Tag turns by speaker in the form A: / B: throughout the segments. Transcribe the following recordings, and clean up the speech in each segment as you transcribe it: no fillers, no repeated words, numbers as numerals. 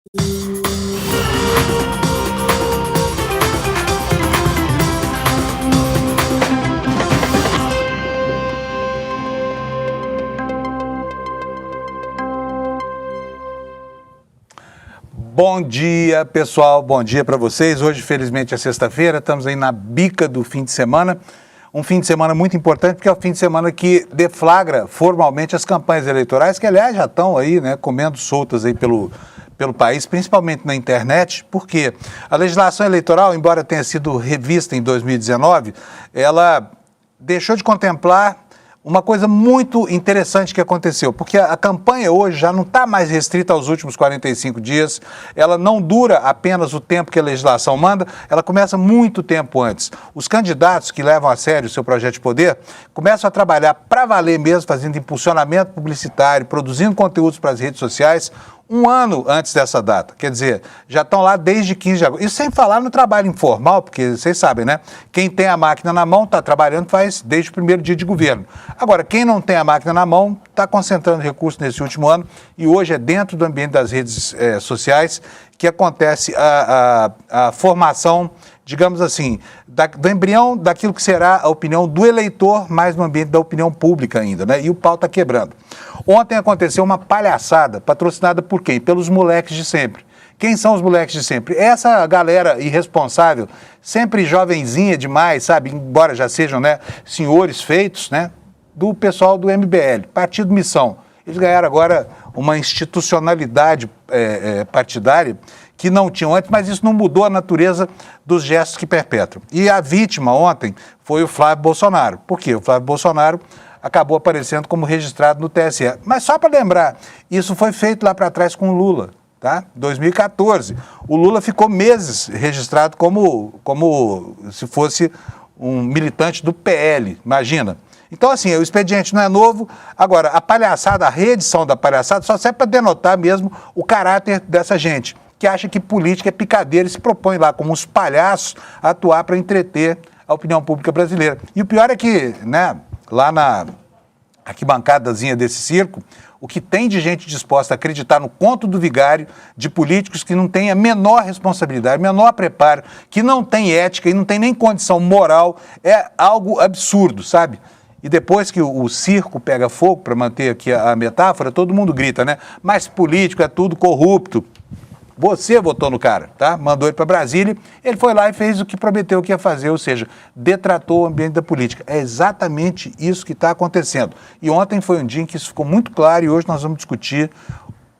A: Bom dia, pessoal. Bom dia para vocês. Hoje, felizmente, é sexta-feira. Estamos aí na bica do fim de semana. Um fim de semana muito importante, porque é o fim de semana que deflagra formalmente as campanhas eleitorais, que, aliás, já estão aí, né, comendo soltas aí pelo país, principalmente na internet, porque a legislação eleitoral, embora tenha sido revista em 2019, ela deixou de contemplar uma coisa muito interessante que aconteceu, porque a campanha hoje já não está mais restrita aos últimos 45 dias, ela não dura apenas o tempo que a legislação manda, ela começa muito tempo antes. Os candidatos que levam a sério o seu projeto de poder começam a trabalhar para valer mesmo, fazendo impulsionamento publicitário, produzindo conteúdos para as redes sociais, um ano antes dessa data. Quer dizer, já estão lá desde 15 de agosto. Isso sem falar no trabalho informal, porque vocês sabem, né? Quem tem a máquina na mão está trabalhando faz desde o primeiro dia de governo. Agora, quem não tem a máquina na mão está concentrando recursos nesse último ano e hoje é dentro do ambiente das redes sociais que acontece a formação, digamos assim, do embrião daquilo que será a opinião do eleitor, mais no ambiente da opinião pública ainda, né? E o pau está quebrando. Ontem aconteceu uma palhaçada, patrocinada por quem? Pelos moleques de sempre. Quem são os moleques de sempre? Essa galera irresponsável, sempre jovenzinha demais, sabe? Embora já sejam, né, senhores feitos, né? Do pessoal do MBL, Partido Missão. Eles ganharam agora uma institucionalidade partidária que não tinham antes, mas isso não mudou a natureza dos gestos que perpetram. E a vítima ontem foi o Flávio Bolsonaro. Por quê? O Flávio Bolsonaro acabou aparecendo como registrado no TSE. Mas só para lembrar, isso foi feito lá para trás com o Lula, tá? 2014. O Lula ficou meses registrado como se fosse um militante do PL, imagina. Então, assim, o expediente não é novo. Agora, a palhaçada, a reedição da palhaçada só serve para denotar mesmo o caráter dessa gente, que acha que política é picadeira e se propõe lá como uns palhaços a atuar para entreter a opinião pública brasileira. E o pior é que, né, lá na arquibancadazinha desse circo, o que tem de gente disposta a acreditar no conto do vigário, de políticos que não têm a menor responsabilidade, menor preparo, que não tem ética e não tem nem condição moral, é algo absurdo, sabe? E depois que o circo pega fogo, para manter aqui a metáfora, todo mundo grita, né? Mas político é tudo corrupto. Você votou no cara, tá? Mandou ele para Brasília, ele foi lá e fez o que prometeu que ia fazer, ou seja, detratou o ambiente da política. É exatamente isso que está acontecendo. E ontem foi um dia em que isso ficou muito claro e hoje nós vamos discutir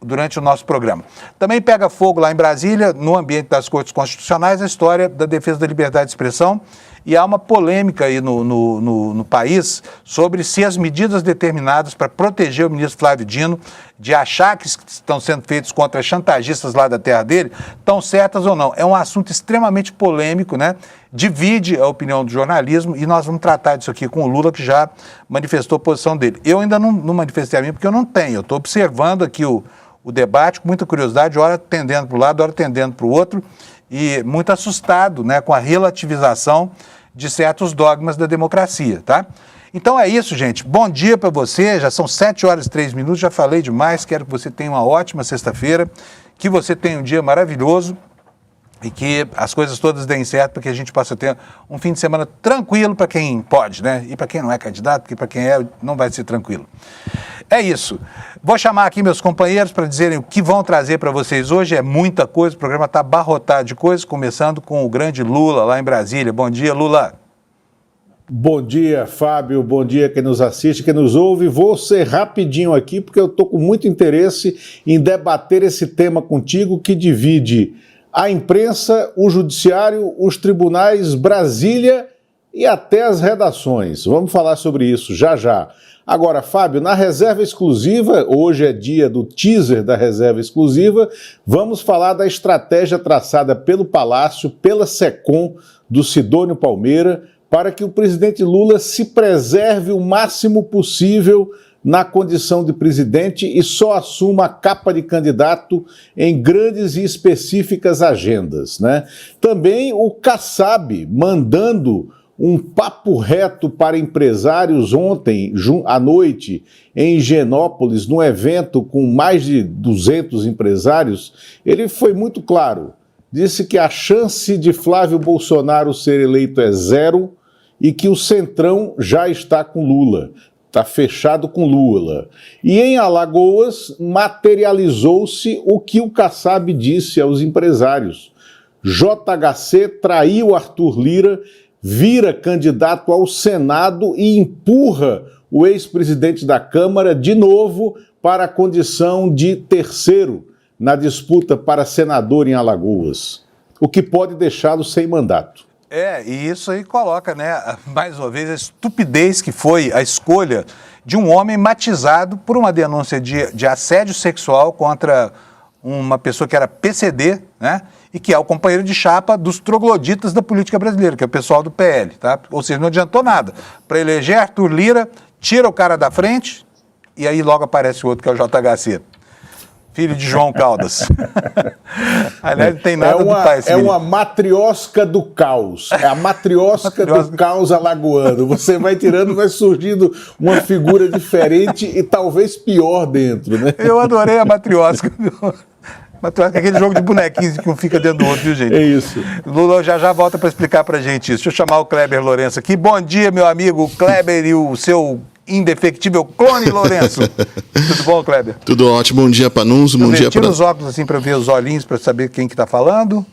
A: durante o nosso programa. Também pega fogo lá em Brasília, no ambiente das Cortes Constitucionais, a história da defesa da liberdade de expressão, e há uma polêmica aí no país sobre se as medidas determinadas para proteger o ministro Flávio Dino de achaques que estão sendo feitos contra chantagistas lá da terra dele estão certas ou não. É um assunto extremamente polêmico, né? Divide a opinião do jornalismo e nós vamos tratar disso aqui com o Lula, que já manifestou a posição dele. Eu ainda não manifestei a minha porque eu não tenho. Eu estou observando aqui o debate com muita curiosidade, hora tendendo para um lado, hora tendendo para o outro, e muito assustado, né, com a relativização de certos dogmas da democracia, tá? Então é isso, gente. Bom dia para você, já são 7h03, já falei demais, quero que você tenha uma ótima sexta-feira, que você tenha um dia maravilhoso e que as coisas todas deem certo para que a gente possa ter um fim de semana tranquilo para quem pode, né? E para quem não é candidato, porque para quem é, não vai ser tranquilo. É isso. Vou chamar aqui meus companheiros para dizerem o que vão trazer para vocês hoje. É muita coisa, o programa está abarrotado de coisas, começando com o grande Lula lá em Brasília. Bom dia, Lula.
B: Bom dia, Fábio. Bom dia quem nos assiste, quem nos ouve. Vou ser rapidinho aqui, porque eu estou com muito interesse em debater esse tema contigo que divide a imprensa, o judiciário, os tribunais, Brasília e até as redações. Vamos falar sobre isso já já. Agora, Fábio, na reserva exclusiva, hoje é dia do teaser da reserva exclusiva, vamos falar da estratégia traçada pelo Palácio, pela SECOM, do Sidônio Palmeira, para que o presidente Lula se preserve o máximo possível na condição de presidente e só assuma a capa de candidato em grandes e específicas agendas, né? Também o Kassab mandando um papo reto para empresários ontem, à noite, em Higienópolis, num evento com mais de 200 empresários, ele foi muito claro. Disse que a chance de Flávio Bolsonaro ser eleito é zero e que o Centrão já está com Lula, está fechado com Lula. E em Alagoas, materializou-se o que o Kassab disse aos empresários. JHC traiu Arthur Lira, vira candidato ao Senado e empurra o ex-presidente da Câmara de novo para a condição de terceiro na disputa para senador em Alagoas, o que pode deixá-lo sem mandato.
A: E isso aí coloca, né, mais uma vez, a estupidez que foi a escolha de um homem matizado por uma denúncia de assédio sexual contra uma pessoa que era PCD, né, e que é o companheiro de chapa dos trogloditas da política brasileira, que é o pessoal do PL, tá? Ou seja, não adiantou nada. Para eleger Arthur Lira, tira o cara da frente e aí logo aparece o outro, que é o JHC. Filho de João Caldas. Aliás, não tem nada do pai.
B: É uma matriosca do caos. É a matriosca do caos alagoano. Você vai tirando, vai surgindo uma figura diferente e talvez pior dentro, né?
A: Eu adorei a matriosca. Matriosca é aquele jogo de bonequinhos que um fica dentro do outro, viu, gente?
B: É isso.
A: Lula já volta para explicar pra gente isso. Deixa eu chamar o Kleber Lourenço aqui. Bom dia, meu amigo Kleber e o seu indefectível clone Lourenço. Tudo bom, Kleber?
C: Tudo ótimo. Bom dia, Panunzio. Bom dia
A: Tira os óculos assim para ver os olhinhos, para saber quem que tá falando.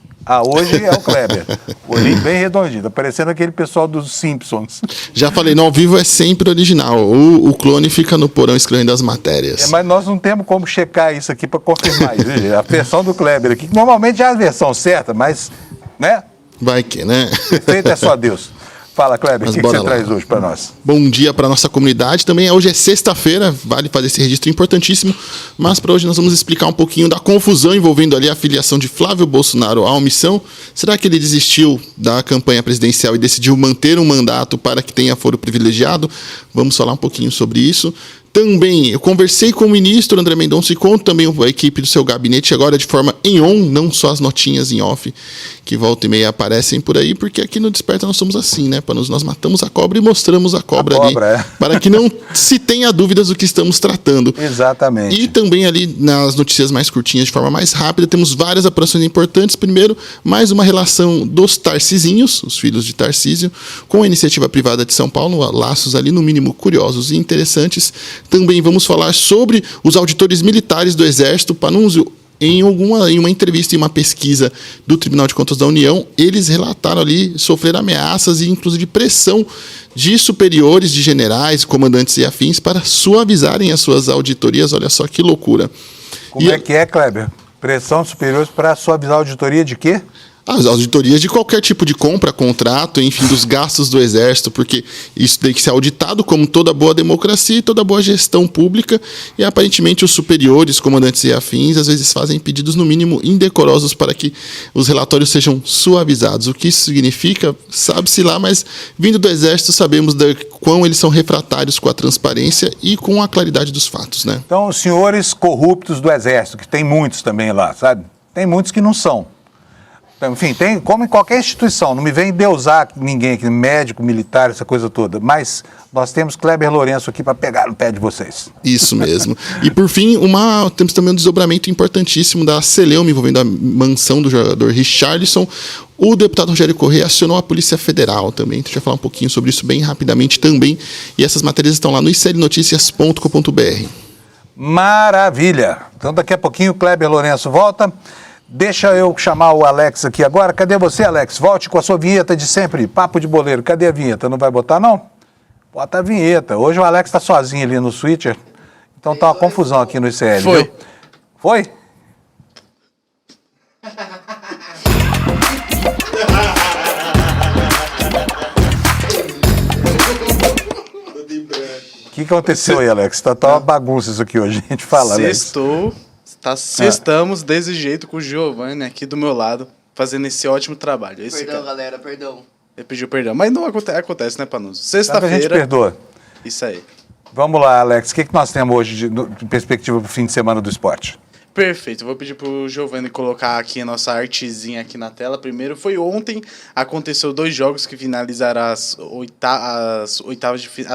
A: Hoje é o Kleber. Olhinho bem redondinho, tá parecendo aquele pessoal dos Simpsons.
C: Já falei, no ao vivo é sempre original. O clone fica no porão escrevendo as matérias.
A: Mas nós não temos como checar isso aqui para confirmar isso, gente. A versão do Kleber aqui, que normalmente é a versão certa, mas, né?
C: Vai que, né?
A: Perfeito é só Deus. Fala, Kleber, o que você traz hoje para nós?
C: Bom dia para a nossa comunidade. Também hoje é sexta-feira, vale fazer esse registro importantíssimo. Mas para hoje nós vamos explicar um pouquinho da confusão envolvendo ali a filiação de Flávio Bolsonaro à omissão. Será que ele desistiu da campanha presidencial e decidiu manter um mandato para que tenha foro privilegiado? Vamos falar um pouquinho sobre isso. Também, eu conversei com o ministro André Mendonça e com também a equipe do seu gabinete, agora de forma em on, não só as notinhas em off, que volta e meia aparecem por aí, porque aqui no Desperta nós somos assim, né? Nós matamos a cobra e mostramos a cobra ali, para que não se tenha dúvidas do que estamos tratando.
A: Exatamente.
C: E também ali nas notícias mais curtinhas, de forma mais rápida, temos várias apurações importantes. Primeiro, mais uma relação dos Tarcisinhos, os filhos de Tarcísio, com a iniciativa privada de São Paulo, laços ali no mínimo curiosos e interessantes. Também vamos falar sobre os auditores militares do Exército. Panunzio, em uma entrevista e uma pesquisa do Tribunal de Contas da União, eles relataram ali sofrer ameaças e inclusive pressão de superiores, de generais, comandantes e afins para suavizarem as suas auditorias. Olha só que loucura.
A: Como é que é, Kleber? Pressão de superiores para suavizar a auditoria de quê?
C: As auditorias de qualquer tipo de compra, contrato, enfim, dos gastos do Exército, porque isso tem que ser auditado como toda boa democracia e toda boa gestão pública, e aparentemente os superiores, comandantes e afins, às vezes fazem pedidos no mínimo indecorosos para que os relatórios sejam suavizados. O que isso significa, sabe-se lá, mas vindo do Exército sabemos quão eles são refratários com a transparência e com a claridade dos fatos, né?
A: Então, os senhores corruptos do Exército, que tem muitos também lá, sabe? Tem muitos que não são. Enfim, tem como em qualquer instituição, não me vem deusar ninguém aqui, médico, militar, essa coisa toda, mas nós temos Kleber Lourenço aqui para pegar no pé de vocês.
C: Isso mesmo. E por fim, temos também um desdobramento importantíssimo da Celeuma envolvendo a mansão do jogador Richarlison. O deputado Rogério Corrêa acionou a Polícia Federal também. Deixa eu falar um pouquinho sobre isso bem rapidamente também. E essas matérias estão lá no icernoticias.com.br.
A: Maravilha! Então daqui a pouquinho o Kleber Lourenço volta. Deixa eu chamar o Alex aqui agora. Cadê você, Alex? Volte com a sua vinheta de sempre. Papo de boleiro. Cadê a vinheta? Não vai botar, não? Bota a vinheta. Hoje o Alex está sozinho ali no switcher. Então tá uma confusão aqui no ICL.
D: Foi.
A: Viu? Foi? O que aconteceu aí, Alex? Tá uma bagunça isso aqui hoje. A gente fala, Alex.
D: Sextamos desse jeito com o Giovanni aqui do meu lado, fazendo esse ótimo trabalho.
E: Perdão, galera, perdão.
D: Ele pediu perdão, mas não acontece, né, Panunzio?
A: A gente
D: Sexta-feira.
A: perdoa.
D: Isso aí.
A: Vamos lá, Alex. O que nós temos hoje de perspectiva para o fim de semana do esporte?
D: Perfeito, vou pedir pro Giovanni colocar aqui a nossa artezinha aqui na tela. Primeiro, foi ontem, aconteceu 2 jogos que finalizaram as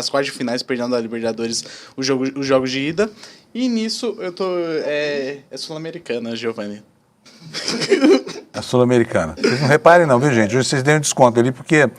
D: quartas de finais, perdendo a Libertadores, os jogos de ida. E nisso, eu tô... É Sul-Americana, Giovanni.
A: A Sul-Americana. Vocês não reparem não, viu, gente? Hoje vocês deram desconto ali, porque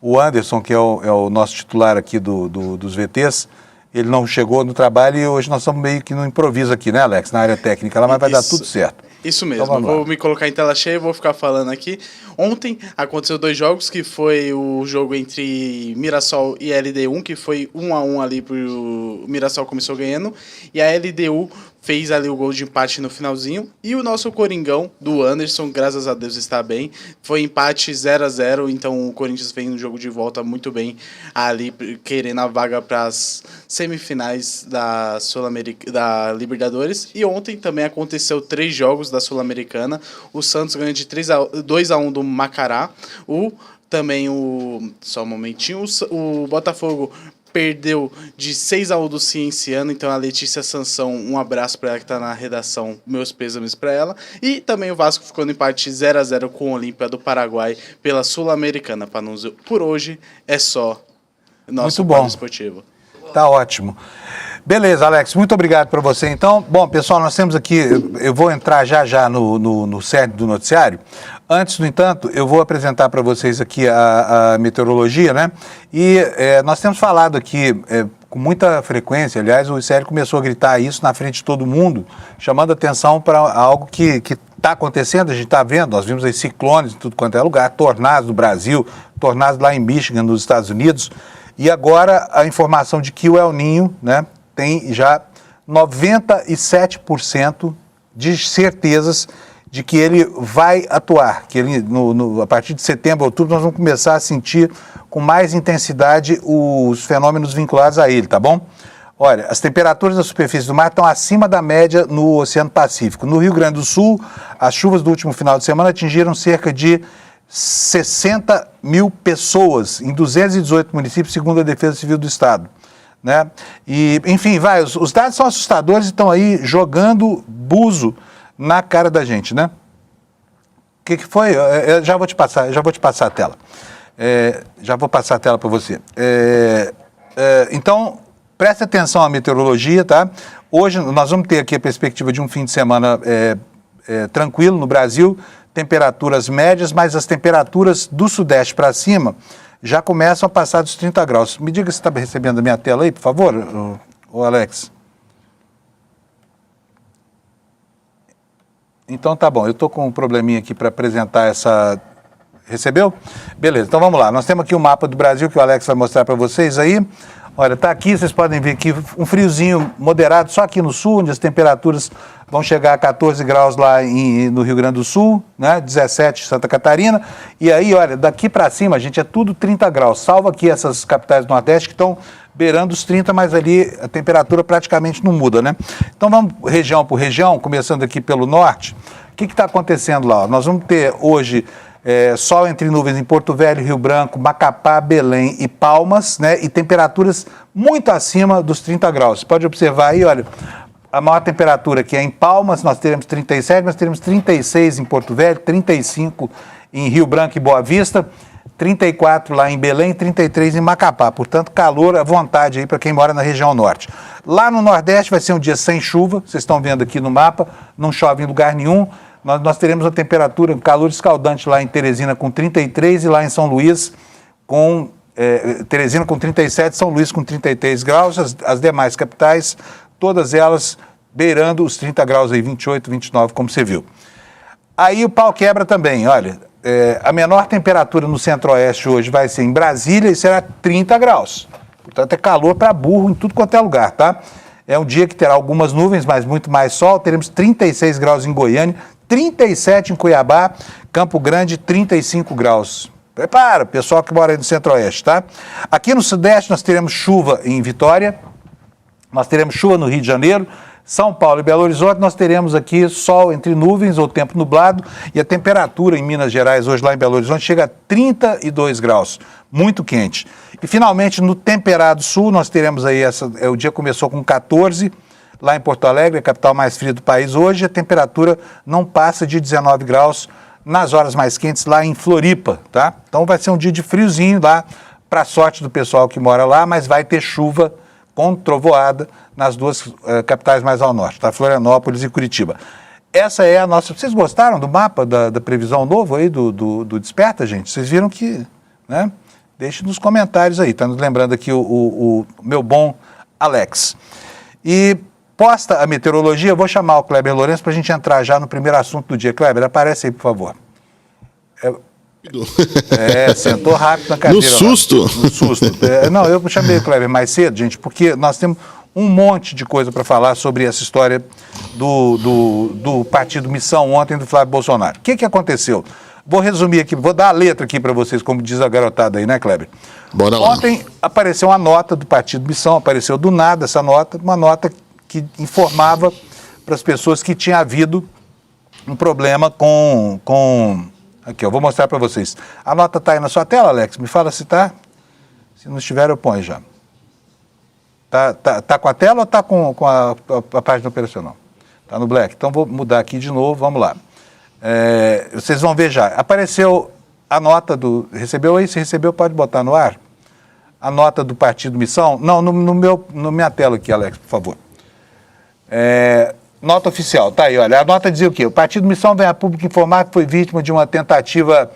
A: o Anderson, que é o nosso titular aqui dos VTs, ele não chegou no trabalho e hoje nós estamos meio que no improviso aqui, né, Alex? Na área técnica lá, mas vai dar tudo certo.
D: Isso mesmo,
A: Então,
D: vou me colocar em tela cheia e vou ficar falando aqui. Ontem aconteceu 2 jogos, que foi o jogo entre Mirassol e LDU, que foi 1-1 ali pro Mirassol começou ganhando, e a LDU fez ali o gol de empate no finalzinho, e o nosso Coringão do Anderson, graças a Deus está bem, foi empate 0-0, então o Corinthians vem no jogo de volta muito bem ali, querendo a vaga para as semifinais da Libertadores. E ontem também aconteceu 3 jogos da Sul-Americana. O Santos ganhou de 2-1 do Macará. Só um momentinho, o Botafogo perdeu de 6-1 do Cienciano, então a Letícia Sansão, um abraço para ela que está na redação, meus pêsames para ela. E também o Vasco ficou no empate 0-0 com o Olímpia do Paraguai pela Sul-Americana. Panunzio. Por hoje é só nosso
A: Muito bom.
D: esportivo.
A: Tá ótimo. Beleza, Alex, muito obrigado para você. Então, bom, pessoal, nós temos aqui, eu vou entrar já no cerne do noticiário. Antes, no entanto, eu vou apresentar para vocês aqui a meteorologia, né? E nós temos falado aqui com muita frequência, aliás, o Sérgio começou a gritar isso na frente de todo mundo, chamando atenção para algo que está acontecendo, a gente está vendo, nós vimos aí ciclones em tudo quanto é lugar, tornados no Brasil, tornados lá em Michigan, nos Estados Unidos, e agora a informação de que o El Niño, né, tem já 97% de certezas de que ele vai atuar, que ele, a partir de setembro, outubro, nós vamos começar a sentir com mais intensidade os fenômenos vinculados a ele, tá bom? Olha, as temperaturas da superfície do mar estão acima da média no Oceano Pacífico. No Rio Grande do Sul, as chuvas do último final de semana atingiram cerca de 60 mil pessoas em 218 municípios, segundo a Defesa Civil do Estado, né? E, enfim, os dados são assustadores e estão aí jogando buzo na cara da gente, né? O que foi? Eu já vou te passar a tela. Já vou passar a tela para você. Então, preste atenção à meteorologia, tá? Hoje nós vamos ter aqui a perspectiva de um fim de semana tranquilo no Brasil, temperaturas médias, mas as temperaturas do sudeste para cima já começam a passar dos 30 graus. Me diga se está recebendo a minha tela aí, por favor, o Alex. Então tá bom, eu estou com um probleminha aqui para apresentar essa... Recebeu? Beleza, então vamos lá. Nós temos aqui o mapa do Brasil que o Alex vai mostrar para vocês aí. Olha, tá aqui, vocês podem ver aqui um friozinho moderado só aqui no sul, onde as temperaturas vão chegar a 14 graus lá no Rio Grande do Sul, né? 17 em Santa Catarina. E aí, olha, daqui para cima, gente, é tudo 30 graus. Salvo aqui essas capitais do Nordeste que estão beirando os 30, mas ali a temperatura praticamente não muda, né? Então vamos região por região, começando aqui pelo norte. O que está acontecendo lá? Nós vamos ter hoje sol entre nuvens em Porto Velho, Rio Branco, Macapá, Belém e Palmas, né? E temperaturas muito acima dos 30 graus. Você pode observar aí, olha, a maior temperatura que é em Palmas, nós teremos 37, nós teremos 36 em Porto Velho, 35 em Rio Branco e Boa Vista, 34 lá em Belém, 33 em Macapá. Portanto, calor à vontade aí para quem mora na região norte. Lá no Nordeste vai ser um dia sem chuva, vocês estão vendo aqui no mapa, não chove em lugar nenhum. Nós teremos a temperatura, um calor escaldante lá em Teresina com 33 e lá em São Luís com... Teresina com 37, São Luís com 33 graus, as demais capitais, todas elas beirando os 30 graus aí, 28, 29, como você viu. Aí o pau quebra também, olha, a menor temperatura no centro-oeste hoje vai ser em Brasília e será 30 graus. Portanto, é calor para burro em tudo quanto é lugar, tá? É um dia que terá algumas nuvens, mas muito mais sol. Teremos 36 graus em Goiânia, 37 em Cuiabá, Campo Grande, 35 graus. Prepara, pessoal que mora aí no centro-oeste, tá? Aqui no sudeste nós teremos chuva em Vitória, nós teremos chuva no Rio de Janeiro, São Paulo e Belo Horizonte, nós teremos aqui sol entre nuvens ou tempo nublado e a temperatura em Minas Gerais hoje lá em Belo Horizonte chega a 32 graus, muito quente. E finalmente no temperado sul nós teremos aí, o dia começou com 14, lá em Porto Alegre, a capital mais fria do país hoje, a temperatura não passa de 19 graus nas horas mais quentes lá em Floripa, tá? Então vai ser um dia de friozinho lá, para sorte do pessoal que mora lá, mas vai ter chuva com trovoada nas duas capitais mais ao norte, tá? Florianópolis e Curitiba. Essa é a nossa... Vocês gostaram do mapa da previsão novo aí do Desperta, gente? Vocês viram que... né? Deixe nos comentários aí, tá nos lembrando aqui o meu bom Alex. E posta a meteorologia, eu vou chamar o Kleber Lourenço para a gente entrar já no primeiro assunto do dia. Kleber, aparece aí, por favor. Sentou rápido na cadeira.
C: No susto.
A: Lá. No susto. Não, eu chamei o Kleber mais cedo, gente, porque nós temos um monte de coisa para falar sobre essa história do partido Missão ontem do Flávio Bolsonaro. O que aconteceu? Vou resumir aqui, vou dar a letra aqui para vocês, como diz a garotada aí, né, Kleber?
C: Bora lá.
A: Ontem apareceu uma nota do partido Missão, apareceu do nada essa nota, uma nota que informava para as pessoas que tinha havido um problema com... Aqui, eu vou mostrar para vocês. A nota está aí na sua tela, Alex? Me fala se está. Se não estiver, eu ponho já. Tá com a tela ou está com a página operacional? Está no black. Então, vou mudar aqui de novo. Vamos lá. Vocês vão ver já. Apareceu a nota do... Recebeu aí? Se recebeu, pode botar no ar? A nota do partido Missão? Não, no minha tela aqui, Alex, por favor. Nota oficial, tá aí, olha, a nota dizia o quê? O partido Missão vem a público informar que foi vítima de uma tentativa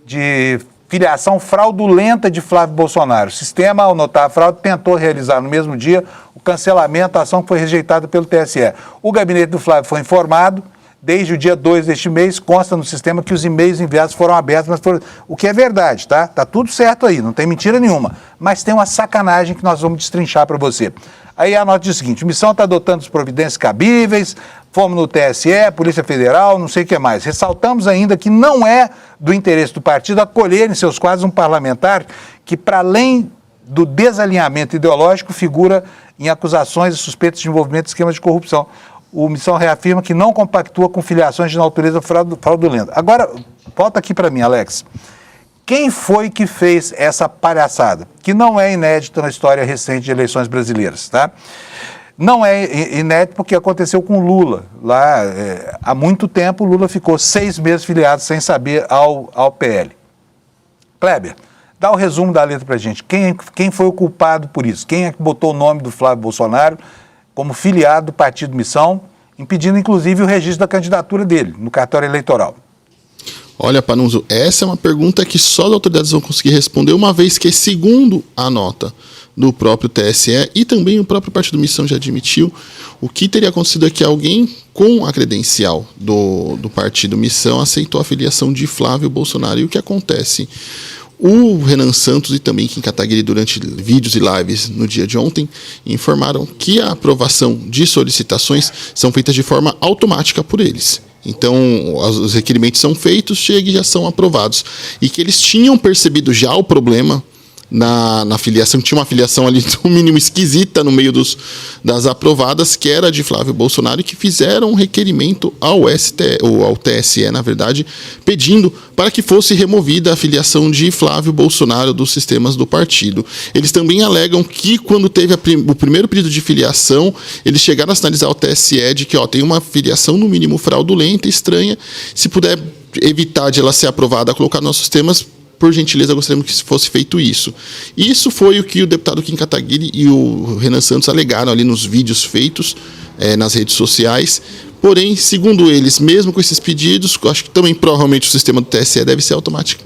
A: de filiação fraudulenta de Flávio Bolsonaro. O sistema, ao notar a fraude, tentou realizar no mesmo dia o cancelamento da ação que foi rejeitada pelo TSE. O gabinete do Flávio foi informado, desde o dia 2 deste mês, consta no sistema que os e-mails enviados foram abertos, mas foram... O que é verdade, tá? Tá tudo certo aí, não tem mentira nenhuma. Mas tem uma sacanagem que nós vamos destrinchar para você. Aí a nota diz o seguinte: a missão está adotando as providências cabíveis, fomos no TSE, Polícia Federal, não sei o que mais. Ressaltamos ainda que não é do interesse do partido acolher em seus quadros um parlamentar que, para além do desalinhamento ideológico, figura em acusações e suspeitas de envolvimento em esquemas de corrupção. O Missão reafirma que não compactua com filiações de natureza fraudulenta. Agora, volta aqui para mim, Alex. Quem foi que fez essa palhaçada? Que não é inédito na história recente de eleições brasileiras, tá? Não é inédito porque aconteceu com Lula. Lá, há muito tempo, Lula ficou 6 meses filiado sem saber ao PL. Kleber, dá o resumo da letra para a gente. Quem foi o culpado por isso? Quem é que botou o nome do Flávio Bolsonaro como filiado do partido Missão, impedindo, inclusive, o registro da candidatura dele no cartório eleitoral?
C: Olha, Panunzio, essa é uma pergunta que só as autoridades vão conseguir responder, uma vez que, segundo a nota do próprio TSE e também o próprio Partido Missão já admitiu, o que teria acontecido é que alguém com a credencial do Partido Missão aceitou a filiação de Flávio Bolsonaro. E o que acontece? O Renan Santos e também Kim Kataguiri, durante vídeos e lives no dia de ontem, informaram que a aprovação de solicitações são feitas de forma automática por eles. Então, os requerimentos são feitos, chegam e já são aprovados. E que eles tinham percebido já o problema na filiação, tinha uma filiação ali no mínimo esquisita no meio das aprovadas, que era de Flávio Bolsonaro, e que fizeram um requerimento ao TSE, na verdade, pedindo para que fosse removida a filiação de Flávio Bolsonaro dos sistemas do partido. Eles também alegam que, quando teve o primeiro pedido de filiação, eles chegaram a sinalizar ao TSE de que tem uma filiação no mínimo fraudulenta, estranha, se puder evitar de ela ser aprovada, colocar nos nossos sistemas, por gentileza, gostaríamos que fosse feito isso. Isso foi o que o deputado Kim Kataguiri e o Renan Santos alegaram ali nos vídeos feitos nas redes sociais. Porém, segundo eles, mesmo com esses pedidos, acho que também provavelmente o sistema do TSE deve ser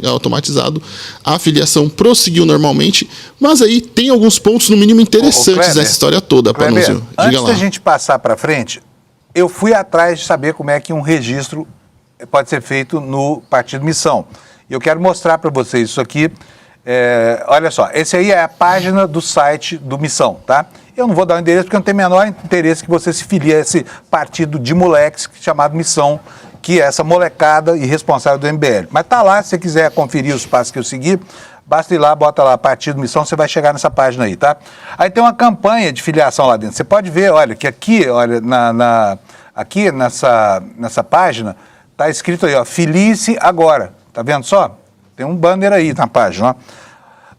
C: automatizado, a filiação prosseguiu normalmente, mas aí tem alguns pontos, no mínimo, interessantes
A: Kleber,
C: nessa história toda, Panunzio. Diga
A: antes
C: lá.
A: da gente passar para frente, eu fui atrás de saber como é que um registro pode ser feito no Partido Missão. Eu quero mostrar para vocês isso aqui. Olha só, esse aí é a página do site do Missão, tá? Eu não vou dar o endereço porque eu não tenho o menor interesse que você se filie a esse partido de moleques chamado Missão, que é essa molecada irresponsável do MBL. Mas tá lá, se você quiser conferir os passos que eu segui, basta ir lá, bota lá Partido Missão, você vai chegar nessa página aí, tá? Aí tem uma campanha de filiação lá dentro. Você pode ver, olha, que aqui, olha, aqui nessa página, tá escrito aí, ó, filie-se agora. Tá vendo só? Tem um banner aí na página, ó.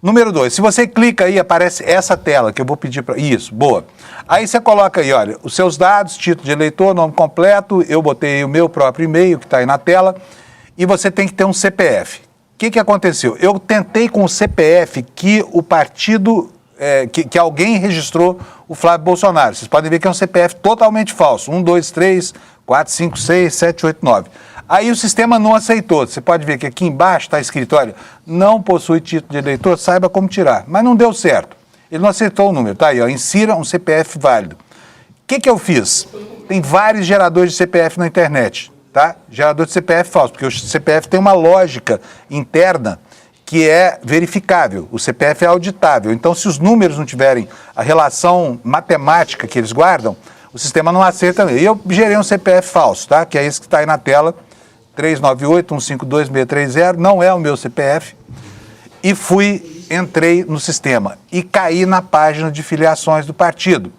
A: Número 2, se você clica aí, aparece essa tela que eu vou pedir para... Isso, boa. Aí você coloca aí, olha, os seus dados, título de eleitor, nome completo, eu botei o meu próprio e-mail que está aí na tela, e você tem que ter um CPF. O que aconteceu? Eu tentei com o CPF que o partido... que alguém registrou o Flávio Bolsonaro. Vocês podem ver que é um CPF totalmente falso. 1, 2, 3, 4, 5, 6, 7, 8, 9. Aí o sistema não aceitou. Você pode ver que aqui embaixo está escrito, olha, não possui título de eleitor, saiba como tirar. Mas não deu certo. Ele não aceitou o número. Tá aí, ó, insira um CPF válido. O que eu fiz? Tem vários geradores de CPF na internet, tá? Gerador de CPF falso, porque o CPF tem uma lógica interna que é verificável, o CPF é auditável. Então, se os números não tiverem a relação matemática que eles guardam, o sistema não aceita. E eu gerei um CPF falso, tá? Que é esse que está aí na tela, 398-152-630, não é o meu CPF. E entrei no sistema e caí na página de filiações do partido.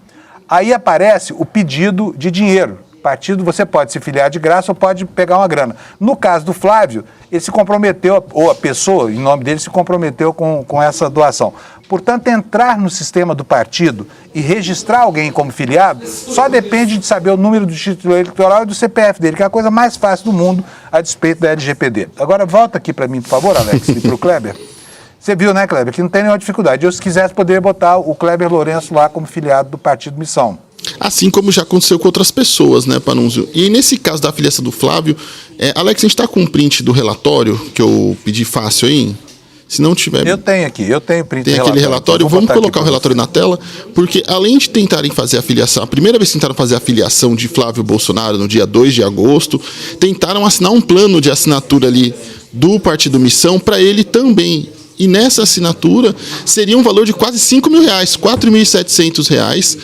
A: Aí aparece o pedido de dinheiro. Partido, você pode se filiar de graça ou pode pegar uma grana. No caso do Flávio, ele se comprometeu, ou a pessoa, em nome dele, se comprometeu com essa doação. Portanto, entrar no sistema do partido e registrar alguém como filiado só depende de saber o número do título eleitoral e do CPF dele, que é a coisa mais fácil do mundo, a despeito da LGPD. Agora, volta aqui para mim, por favor, Alex, e para o Kleber. Você viu, né, Kleber, que não tem nenhuma dificuldade. Eu, se quisesse, poderia botar o Kleber Lourenço lá como filiado do Partido Missão.
C: Assim como já aconteceu com outras pessoas, né, Panunzio? E nesse caso da filiação do Flávio, Alex, a gente está com um print do relatório que eu pedi fácil aí? Se não tiver...
A: Eu tenho aqui, eu tenho print do relatório.
C: Tem aquele relatório, vamos colocar o relatório na tela, porque além de tentarem fazer a filiação, a primeira vez que tentaram fazer a filiação de Flávio Bolsonaro no dia 2 de agosto, tentaram assinar um plano de assinatura ali do Partido Missão para ele também. E nessa assinatura seria um valor de quase R$5 mil, R$4.700,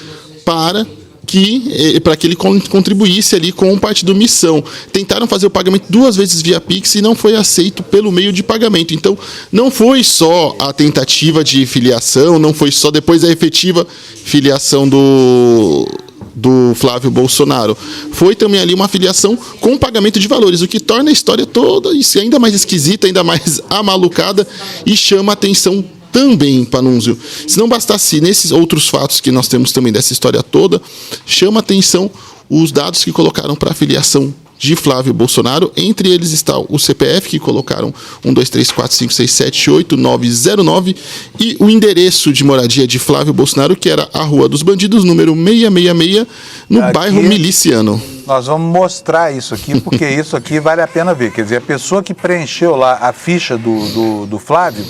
C: para que ele contribuísse ali com o Partido Missão. Tentaram fazer o pagamento 2 vezes via Pix e não foi aceito pelo meio de pagamento. Então, não foi só a tentativa de filiação, não foi só depois a efetiva filiação do Flávio Bolsonaro. Foi também ali uma filiação com pagamento de valores, o que torna a história toda isso ainda mais esquisita, ainda mais amalucada e chama a atenção também, Panunzio. Se não bastasse nesses outros fatos que nós temos também dessa história toda, chama a atenção os dados que colocaram para a filiação de Flávio Bolsonaro. Entre eles está o CPF, que colocaram 1, 2, 3, 4, 5, 6, 7, 8, 9, 0, 9, e o endereço de moradia de Flávio Bolsonaro, que era a Rua dos Bandidos, número 666, no bairro Miliciano.
A: Nós vamos mostrar isso aqui, porque isso aqui vale a pena ver. Quer dizer, a pessoa que preencheu lá a ficha do Flávio,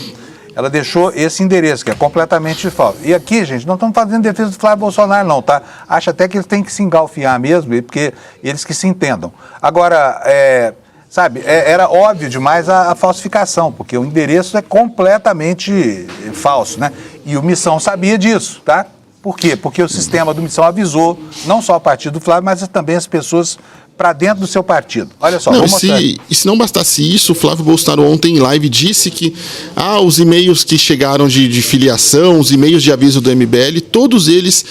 A: ela deixou esse endereço, que é completamente falso. E aqui, gente, não estamos fazendo defesa do Flávio Bolsonaro, não, tá? Acho até que eles têm que se engalfiar mesmo, porque eles que se entendam. Agora, era óbvio demais a falsificação, porque o endereço é completamente falso, né? E o Missão sabia disso, tá? Por quê? Porque o sistema do Missão avisou não só o partido do Flávio, mas também as pessoas para dentro do seu partido. Olha só,
C: não, e se não bastasse isso, o Flávio Bolsonaro ontem em live disse que os e-mails que chegaram de filiação, os e-mails de aviso do MBL, todos eles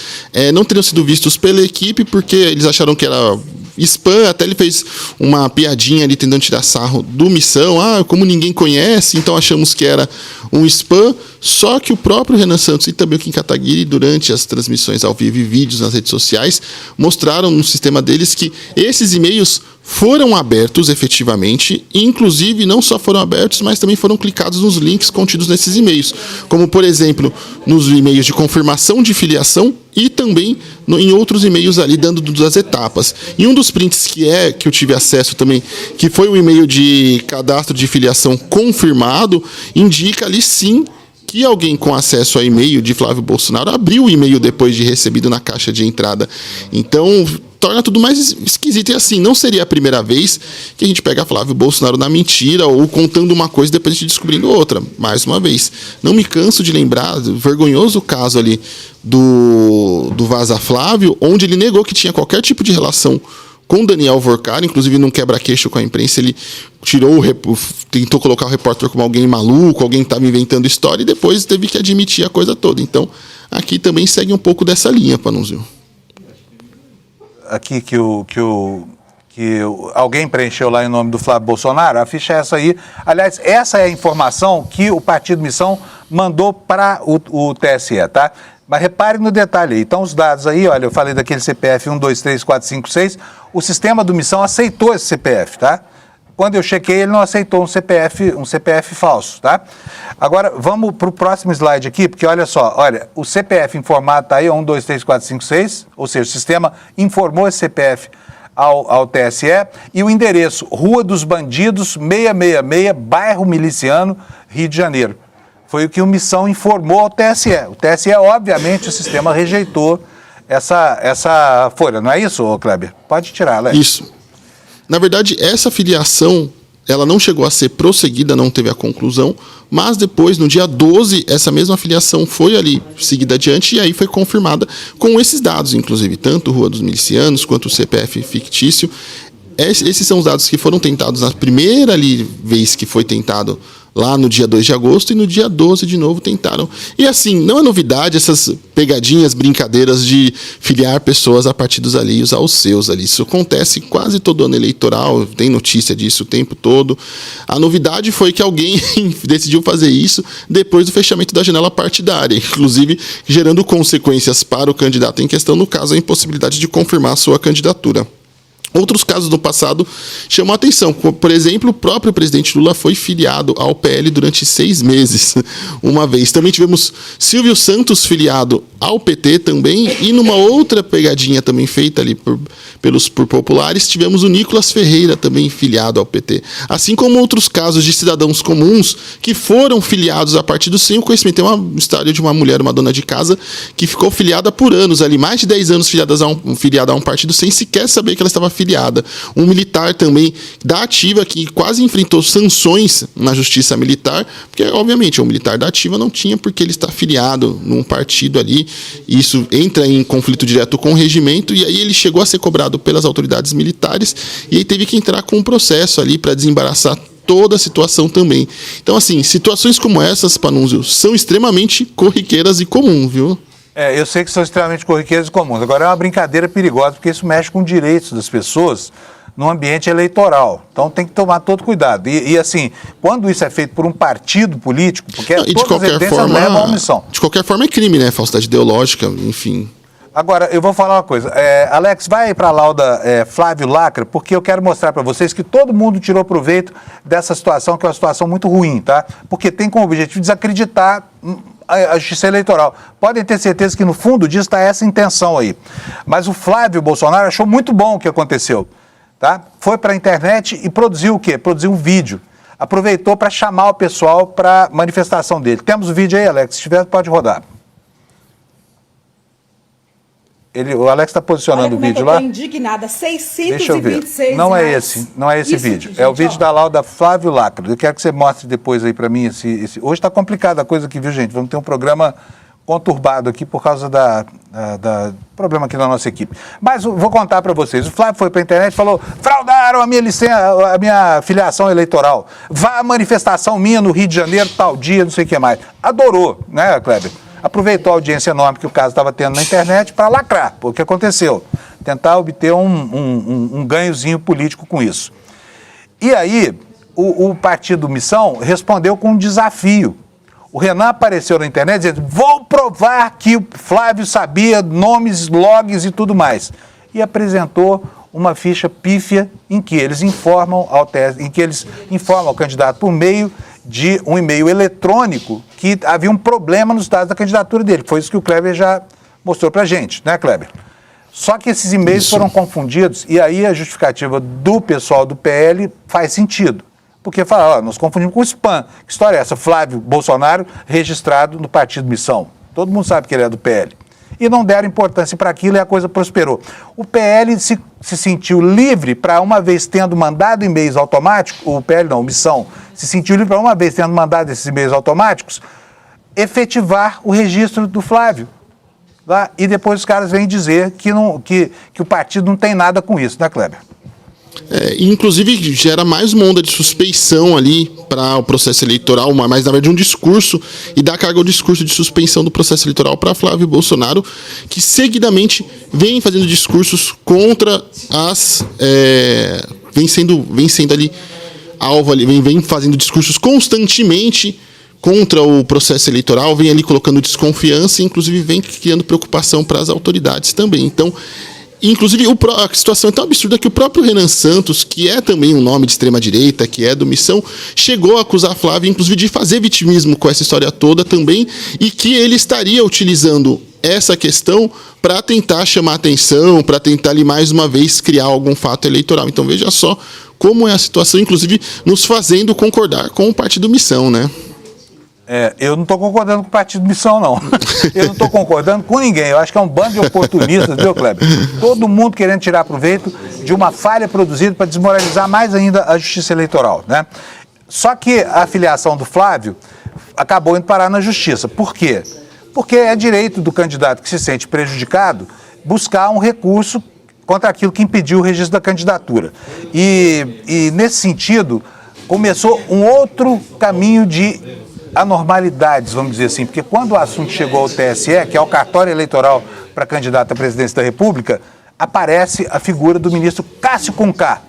C: não teriam sido vistos pela equipe porque eles acharam que era spam. Até ele fez uma piadinha ali tentando tirar sarro do Missão. Como ninguém conhece, então achamos que era um spam. Só que o próprio Renan Santos e também o Kim Kataguiri, durante as transmissões ao vivo e vídeos nas redes sociais, mostraram no sistema deles que esses e-mails foram abertos efetivamente, e inclusive não só foram abertos, mas também foram clicados nos links contidos nesses e-mails, como por exemplo nos e-mails de confirmação de filiação e também em outros e-mails ali dando das etapas. E um dos prints que eu tive acesso também, que foi o e-mail de cadastro de filiação confirmado, indica ali sim que alguém com acesso a e-mail de Flávio Bolsonaro abriu o e-mail depois de recebido na caixa de entrada. Então, torna tudo mais esquisito. E assim, não seria a primeira vez que a gente pega Flávio Bolsonaro na mentira ou contando uma coisa e depois a gente descobrindo outra. Mais uma vez, não me canso de lembrar do vergonhoso caso ali do Vaza Flávio, onde ele negou que tinha qualquer tipo de relação com Daniel Vorcari, inclusive num quebra-queixo com a imprensa, ele tentou colocar o repórter como alguém maluco, alguém que estava inventando história, e depois teve que admitir a coisa toda. Então, aqui também segue um pouco dessa linha, Panunzio.
A: Aqui que alguém preencheu lá em nome do Flávio Bolsonaro, a ficha é essa aí. Aliás, essa é a informação que o Partido Missão mandou para o TSE, tá? Mas repare no detalhe aí. Então, os dados aí, olha, eu falei daquele CPF 123456, o sistema do Missão aceitou esse CPF, tá? Quando eu chequei, ele não aceitou um CPF falso, tá? Agora, vamos para o próximo slide aqui, porque olha só, olha, o CPF informado está aí, 123456, ou seja, o sistema informou esse CPF ao TSE, e o endereço, Rua dos Bandidos, 666, bairro Miliciano, Rio de Janeiro. Foi o que o Missão informou ao TSE. O TSE, obviamente, o sistema rejeitou essa folha, não é isso, Kleber? Pode tirar, Alex.
C: Isso. Na verdade, essa filiação, ela não chegou a ser prosseguida, não teve a conclusão, mas depois, no dia 12, essa mesma filiação foi ali seguida adiante e aí foi confirmada com esses dados, inclusive, tanto Rua dos Milicianos quanto o CPF fictício. Esses são os dados que foram tentados na primeira vez que foi tentado lá no dia 2 de agosto e no dia 12 de novo tentaram. E assim, não é novidade essas pegadinhas, brincadeiras de filiar pessoas a partidos alheios aos seus ali. Isso acontece quase todo ano eleitoral, tem notícia disso o tempo todo. A novidade foi que alguém decidiu fazer isso depois do fechamento da janela partidária, inclusive gerando consequências para o candidato em questão, no caso, a impossibilidade de confirmar a sua candidatura. Outros casos no passado chamam a atenção. Por exemplo, o próprio presidente Lula foi filiado ao PL durante 6 meses, uma vez. Também tivemos Silvio Santos filiado ao PT também, e numa outra pegadinha também feita ali por populares, tivemos o Nicolas Ferreira também filiado ao PT. Assim como outros casos de cidadãos comuns que foram filiados a partido sem o conhecimento. Tem uma história de uma mulher, uma dona de casa, que ficou filiada por anos, ali, mais de 10 anos filiada a um partido sem sequer saber que ela estava filiada. Um militar também da ativa que quase enfrentou sanções na justiça militar, porque obviamente o militar da ativa não tinha porque ele está filiado num partido ali, e isso entra em conflito direto com o regimento, e aí ele chegou a ser cobrado pelas autoridades militares e aí teve que entrar com um processo ali para desembaraçar toda a situação também. Então assim, situações como essas, Panunzio, são extremamente corriqueiras e comuns, viu?
A: Eu sei que são extremamente corriqueiras e comuns. Agora é uma brincadeira perigosa, porque isso mexe com direitos das pessoas no ambiente eleitoral. Então tem que tomar todo cuidado. E assim, quando isso é feito por um partido político, porque
C: não,
A: todas as evidências levam à omissão.
C: De qualquer forma é crime, né? Falsidade ideológica, enfim.
A: Agora, eu vou falar uma coisa. Alex, vai para a lauda Flávio Lacra, porque eu quero mostrar para vocês que todo mundo tirou proveito dessa situação, que é uma situação muito ruim, tá? Porque tem como objetivo desacreditar a justiça eleitoral. Podem ter certeza que no fundo disso está essa intenção aí. Mas o Flávio Bolsonaro achou muito bom o que aconteceu, tá? Foi para a internet e produziu o quê? Produziu um vídeo. Aproveitou para chamar o pessoal para a manifestação dele. Temos o vídeo aí, Alex? Se tiver, pode rodar. O Alex está posicionando o vídeo lá.
E: Eu tô indignada, 626.
A: Deixa eu ver. Não é esse vídeo.
E: Gente,
A: é o vídeo da lauda Flávio Lacra. Eu quero que você mostre depois aí para mim esse. Hoje está complicada a coisa aqui, viu, gente? Vamos ter um programa conturbado aqui por causa da problema aqui na nossa equipe. Mas vou contar para vocês. O Flávio foi para a internet e falou: fraudaram a minha filiação eleitoral. Vá à manifestação minha no Rio de Janeiro, tal dia, não sei o que mais. Adorou, né, Kleber? Aproveitou a audiência enorme que o caso estava tendo na internet para lacrar, o que aconteceu. Tentar obter um ganhozinho político com isso. E aí, o partido Missão respondeu com um desafio. O Renan apareceu na internet dizendo: vou provar que o Flávio sabia nomes, logs e tudo mais. E apresentou uma ficha pífia em que eles informam ao candidato por meio de um e-mail eletrônico que havia um problema nos dados da candidatura dele. Foi isso que o Kleber já mostrou pra gente, né, Kleber? Só que esses e-mails foram confundidos e aí a justificativa do pessoal do PL faz sentido. Porque fala, nós confundimos com spam. Que história é essa? Flávio Bolsonaro registrado no Partido Missão. Todo mundo sabe que ele é do PL. E não deram importância para aquilo e a coisa prosperou. O PL se sentiu livre para, uma vez tendo mandado e-mails automáticos, o Missão, se sentiu livre para, uma vez tendo mandado esses e-mails automáticos, efetivar o registro do Flávio. Tá? E depois os caras vêm dizer que o partido não tem nada com isso, né, Kleber?
C: Inclusive gera mais uma onda de suspeição ali para o processo eleitoral, mas na verdade um discurso, e dá carga ao discurso de suspeição do processo eleitoral para Flávio Bolsonaro, que seguidamente vem fazendo discursos contra vem sendo ali alvo ali, vem fazendo discursos constantemente contra o processo eleitoral, vem ali colocando desconfiança e, inclusive, vem criando preocupação para as autoridades também. Então, inclusive, a situação é tão absurda que o próprio Renan Santos, que é também um nome de extrema-direita, que é do Missão, chegou a acusar Flávio, inclusive, de fazer vitimismo com essa história toda também, e que ele estaria utilizando essa questão para tentar chamar atenção, para tentar ali mais uma vez criar algum fato eleitoral. Então, veja só como é a situação, inclusive, nos fazendo concordar com o Partido Missão, né?
A: Eu não estou concordando com o Partido Missão, não. Eu não estou concordando com ninguém. Eu acho que é um bando de oportunistas, viu, Kleber? Todo mundo querendo tirar proveito de uma falha produzida para desmoralizar mais ainda a justiça eleitoral, né? Só que a filiação do Flávio acabou indo parar na justiça. Por quê? Porque é direito do candidato que se sente prejudicado buscar um recurso contra aquilo que impediu o registro da candidatura. E nesse sentido, começou um outro caminho de anormalidades, vamos dizer assim, porque quando o assunto chegou ao TSE, que é o cartório eleitoral para candidato à presidência da República, aparece a figura do ministro Cássio Conká,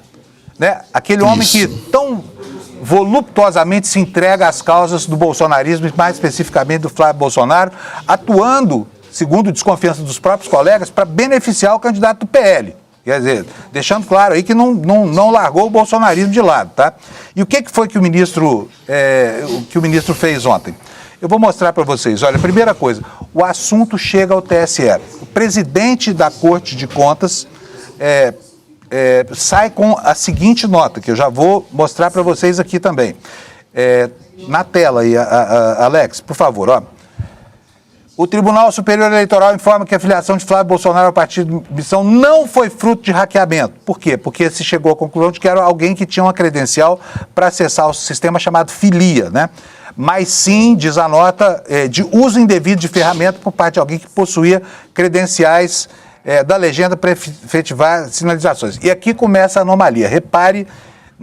A: né? Aquele homem que tão voluptuosamente se entrega às causas do bolsonarismo, e mais especificamente do Flávio Bolsonaro, atuando, segundo desconfiança dos próprios colegas, para beneficiar o candidato do PL. Quer dizer, deixando claro aí que não largou o bolsonarismo de lado, tá? E o que foi que o ministro fez ontem? Eu vou mostrar para vocês. Olha, primeira coisa, o assunto chega ao TSE. O presidente da Corte de Contas sai com a seguinte nota, que eu já vou mostrar para vocês aqui também. Na tela aí, Alex, por favor, ó. O Tribunal Superior Eleitoral informa que a filiação de Flávio Bolsonaro ao Partido Missão não foi fruto de hackeamento. Por quê? Porque se chegou à conclusão de que era alguém que tinha uma credencial para acessar o sistema chamado Filia, né? Mas sim, diz a nota, de uso indevido de ferramenta por parte de alguém que possuía credenciais da legenda para efetivar sinalizações. E aqui começa a anomalia. Repare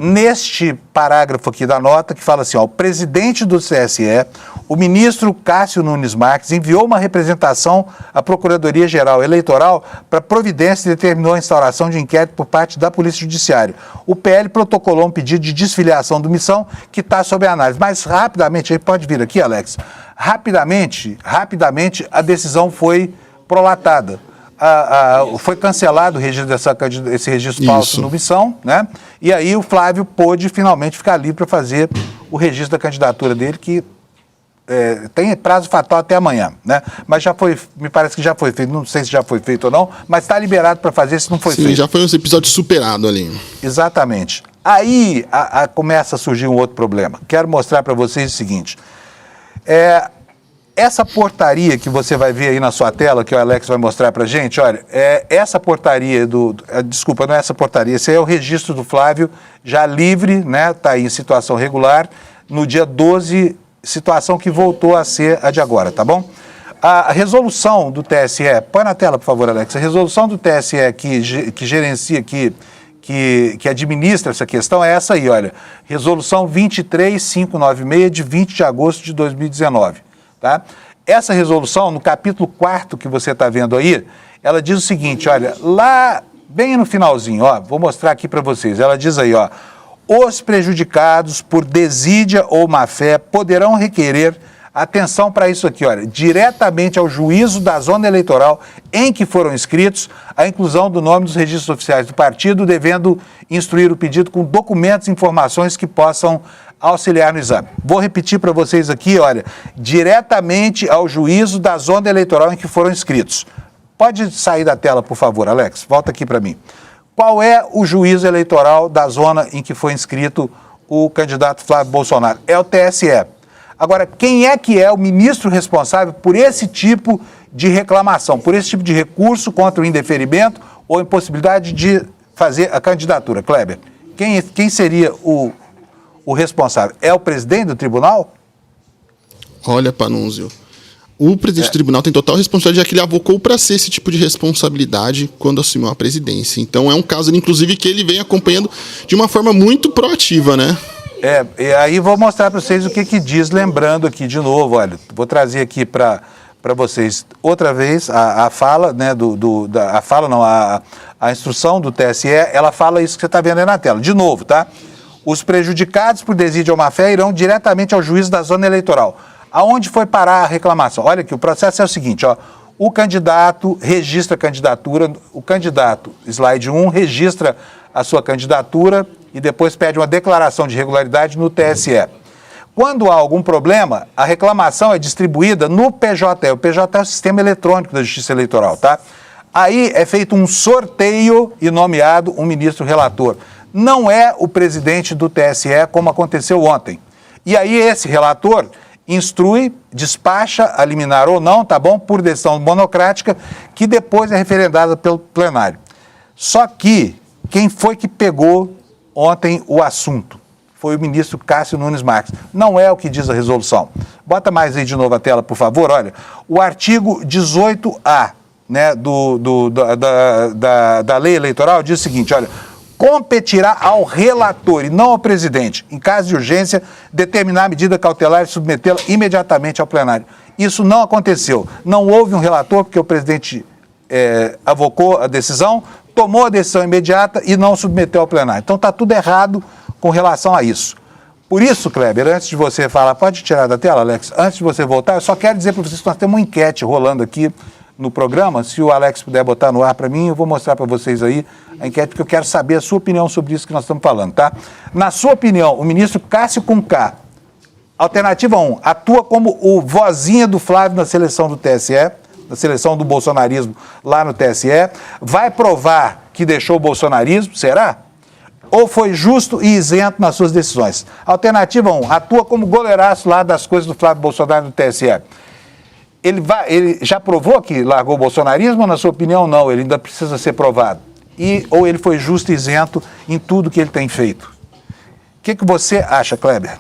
A: neste parágrafo aqui da nota que fala assim, ó, o presidente do TSE, o ministro Cássio Nunes Marques, enviou uma representação à Procuradoria-Geral Eleitoral para providência e determinou a instauração de inquérito por parte da Polícia Judiciária. O PL protocolou um pedido de desfiliação do Missão que está sob análise. Mas rapidamente, aí pode vir aqui, Alex, rapidamente a decisão foi prolatada. Foi cancelado o registro esse registro falso no Missão, né? E aí o Flávio pôde finalmente ficar livre para fazer o registro da candidatura dele, que tem prazo fatal até amanhã, né? Mas já foi, me parece que já foi feito, não sei se já foi feito ou não, mas está liberado para fazer se não foi feito.
C: Sim, já foi um episódio superado ali.
A: Exatamente. Aí começa a surgir um outro problema. Quero mostrar para vocês o seguinte. Essa portaria que você vai ver aí na sua tela, que o Alex vai mostrar para a gente, olha, essa portaria desculpa, não é essa portaria, esse é o registro do Flávio já livre, né, está aí em situação regular, no dia 12, situação que voltou a ser a de agora, tá bom? A resolução do TSE, põe na tela, por favor, Alex, a resolução do TSE que gerencia, que administra essa questão é essa aí, olha, resolução 23596 de 20 de agosto de 2019. Tá? Essa resolução, no capítulo 4º que você está vendo aí, ela diz o seguinte, olha, lá bem no finalzinho, ó, vou mostrar aqui para vocês, ela diz aí, ó, os prejudicados por desídia ou má-fé poderão requerer, atenção para isso aqui, olha, diretamente ao juízo da zona eleitoral em que foram inscritos, a inclusão do nome dos registros oficiais do partido, devendo instruir o pedido com documentos e informações que possam auxiliar no exame. Vou repetir para vocês aqui, olha, diretamente ao juízo da zona eleitoral em que foram inscritos. Pode sair da tela, por favor, Alex, volta aqui para mim. Qual é o juízo eleitoral da zona em que foi inscrito o candidato Flávio Bolsonaro? É o TSE. Agora, quem é que é o ministro responsável por esse tipo de reclamação, por esse tipo de recurso contra o indeferimento ou impossibilidade de fazer a candidatura? Kleber, quem seria o responsável? É o presidente do tribunal?
C: Olha, Panunzio, o presidente do tribunal tem total responsabilidade, já que ele avocou para ser esse tipo de responsabilidade quando assumiu a presidência. Então é um caso, inclusive, que ele vem acompanhando de uma forma muito proativa, né?
A: E aí vou mostrar para vocês o que diz, lembrando aqui de novo, olha, vou trazer aqui para vocês outra vez a fala, né, a instrução do TSE, ela fala isso que você está vendo aí na tela. De novo, tá? Os prejudicados por desídia ou má-fé irão diretamente ao juiz da zona eleitoral. Aonde foi parar a reclamação? Olha aqui, o processo é o seguinte, ó. O candidato registra a candidatura, o candidato, slide 1, registra a sua candidatura e depois pede uma declaração de regularidade no TSE. Quando há algum problema, a reclamação é distribuída no PJE. O PJE é o Sistema Eletrônico da Justiça Eleitoral, tá? Aí é feito um sorteio e nomeado um ministro relator. Não é o presidente do TSE, como aconteceu ontem. E aí esse relator instrui, despacha, a liminar ou não, tá bom? Por decisão monocrática, que depois é referendada pelo plenário. Só que quem foi que pegou ontem o assunto? Foi o ministro Cássio Nunes Marques. Não é o que diz a resolução. Bota mais aí de novo a tela, por favor. Olha, o artigo 18A, né, da lei eleitoral diz o seguinte, olha, competirá ao relator e não ao presidente, em caso de urgência, determinar a medida cautelar e submetê-la imediatamente ao plenário. Isso não aconteceu. Não houve um relator porque o presidente avocou a decisão, tomou a decisão imediata e não submeteu ao plenário. Então está tudo errado com relação a isso. Por isso, Kleber, antes de você falar, pode tirar da tela, Alex, antes de você voltar, eu só quero dizer para vocês que nós temos uma enquete rolando aqui no programa. Se o Alex puder botar no ar para mim, eu vou mostrar para vocês aí a enquete, porque eu quero saber a sua opinião sobre isso que nós estamos falando, tá? Na sua opinião, o ministro Cássio com K, alternativa 1, atua como o vozinha do Flávio na seleção do TSE, na seleção do bolsonarismo lá no TSE, vai provar que deixou o bolsonarismo, será? Ou foi justo e isento nas suas decisões? Alternativa 1, atua como goleiraço lá das coisas do Flávio Bolsonaro no TSE. Ele já provou que largou o bolsonarismo ou, na sua opinião, não? Ele ainda precisa ser provado? Ou ele foi justo e isento em tudo que ele tem feito? O que você acha, Kleber?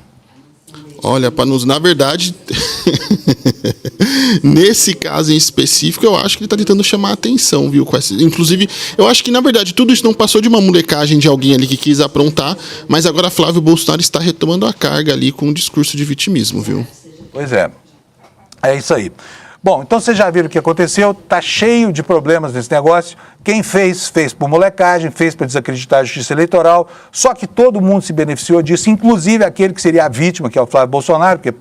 C: Olha, Panuso, na verdade, nesse caso em específico, eu acho que ele está tentando chamar a atenção, viu? Inclusive, eu acho que, na verdade, tudo isso não passou de uma molecagem de alguém ali que quis aprontar, mas agora Flávio Bolsonaro está retomando a carga ali com um discurso de vitimismo, viu?
A: Pois é. É isso aí. Bom, então vocês já viram o que aconteceu, tá cheio de problemas nesse negócio. Quem fez por molecagem, fez para desacreditar a justiça eleitoral, só que todo mundo se beneficiou disso, inclusive aquele que seria a vítima, que é o Flávio Bolsonaro, que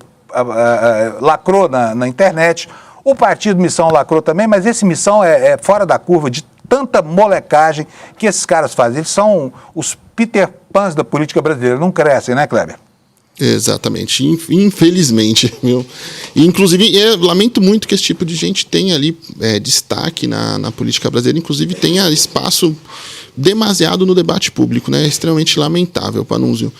A: lacrou na internet. O partido Missão lacrou também, mas esse Missão é fora da curva de tanta molecagem que esses caras fazem. Eles são os Peter Pans da política brasileira, não crescem, né, Kleber?
C: Exatamente, infelizmente, viu? Inclusive, lamento muito que esse tipo de gente tenha ali destaque na política brasileira, inclusive tenha espaço demasiado no debate público, né? É extremamente lamentável, Panunzio.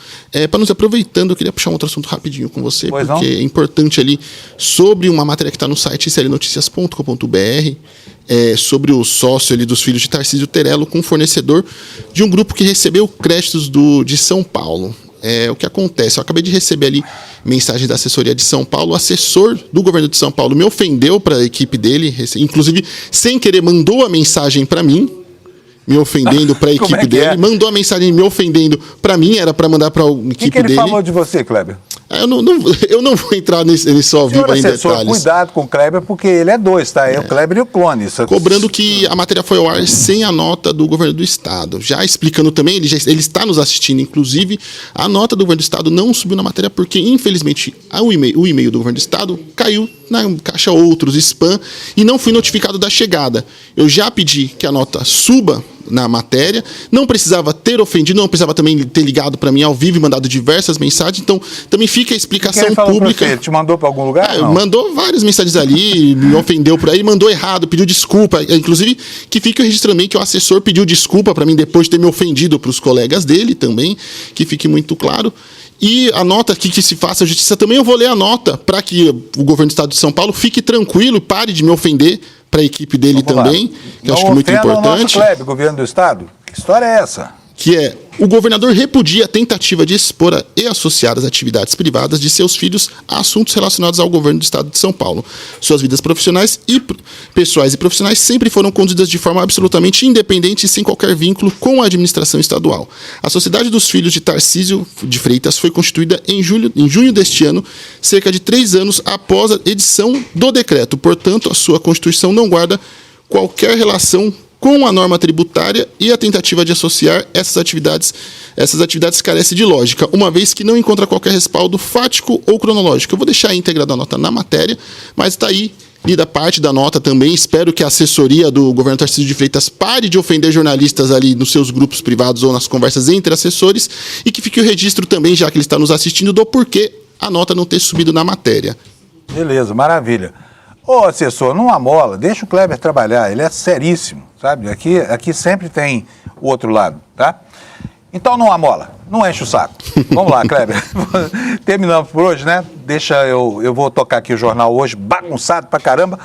C: Panunzio, aproveitando, eu queria puxar um outro assunto rapidinho com você,
A: pois
C: porque
A: não?
C: É importante ali, sobre uma matéria que está no site clnoticias.com.br, sobre o sócio ali dos filhos de Tarcísio Terello com um fornecedor de um grupo que recebeu créditos de São Paulo. O que acontece? Eu acabei de receber ali mensagem da assessoria de São Paulo. O assessor do governo de São Paulo me ofendeu para a equipe dele, inclusive, sem querer, mandou a mensagem para mim, me ofendendo para a equipe dele. Mandou a mensagem me ofendendo para mim, era para mandar para a equipe dele. O que ele
A: falou de você, Kleber?
C: Eu não vou entrar nesse ao vivo em detalhes.
A: Cuidado com o Kleber, porque ele é dois, tá? É o Kleber e o clone.
C: Cobrando que a matéria foi ao ar sem a nota do governo do estado. Já explicando também, ele está nos assistindo, inclusive, a nota do governo do estado não subiu na matéria porque, infelizmente, o e-mail do governo do estado caiu na caixa outros, spam, e não fui notificado da chegada. Eu já pedi que a nota suba na matéria, não precisava ter ofendido, não precisava também ter ligado para mim ao vivo e mandado diversas mensagens, então também fica a explicação pública.
A: Ele te mandou para algum lugar?
C: Mandou várias mensagens ali, me ofendeu por aí, mandou errado, pediu desculpa, inclusive que fique registrando também que o assessor pediu desculpa para mim depois de ter me ofendido para os colegas dele também, que fique muito claro. E a nota aqui que se faça a justiça também, eu vou ler a nota para que o governo do estado de São Paulo fique tranquilo, pare de me ofender para a equipe dele também, que eu acho que é muito importante.
A: Kleber, governo do estado? Que história é essa?
C: Que o governador repudia a tentativa de expor e associar as atividades privadas de seus filhos a assuntos relacionados ao governo do estado de São Paulo. Suas vidas profissionais e pessoais e profissionais sempre foram conduzidas de forma absolutamente independente e sem qualquer vínculo com a administração estadual. A Sociedade dos Filhos de Tarcísio de Freitas foi constituída em junho deste ano, cerca de 3 anos após a edição do decreto. Portanto, a sua constituição não guarda qualquer relação com a norma tributária e a tentativa de associar essas atividades carecem de lógica, uma vez que não encontra qualquer respaldo fático ou cronológico. Eu vou deixar a íntegra da nota na matéria, mas está aí, lida parte da nota também. Espero que a assessoria do governo Tarcísio de Freitas pare de ofender jornalistas ali nos seus grupos privados ou nas conversas entre assessores, e que fique o registro também, já que ele está nos assistindo, do porquê a nota não ter subido na matéria.
A: Beleza, maravilha. Ô, assessor, não amola, deixa o Kleber trabalhar, ele é seríssimo, sabe? Aqui sempre tem o outro lado, tá? Então não amola, não enche o saco. Vamos lá, Kleber. Terminamos por hoje, né? Eu vou tocar aqui o jornal hoje, bagunçado pra caramba.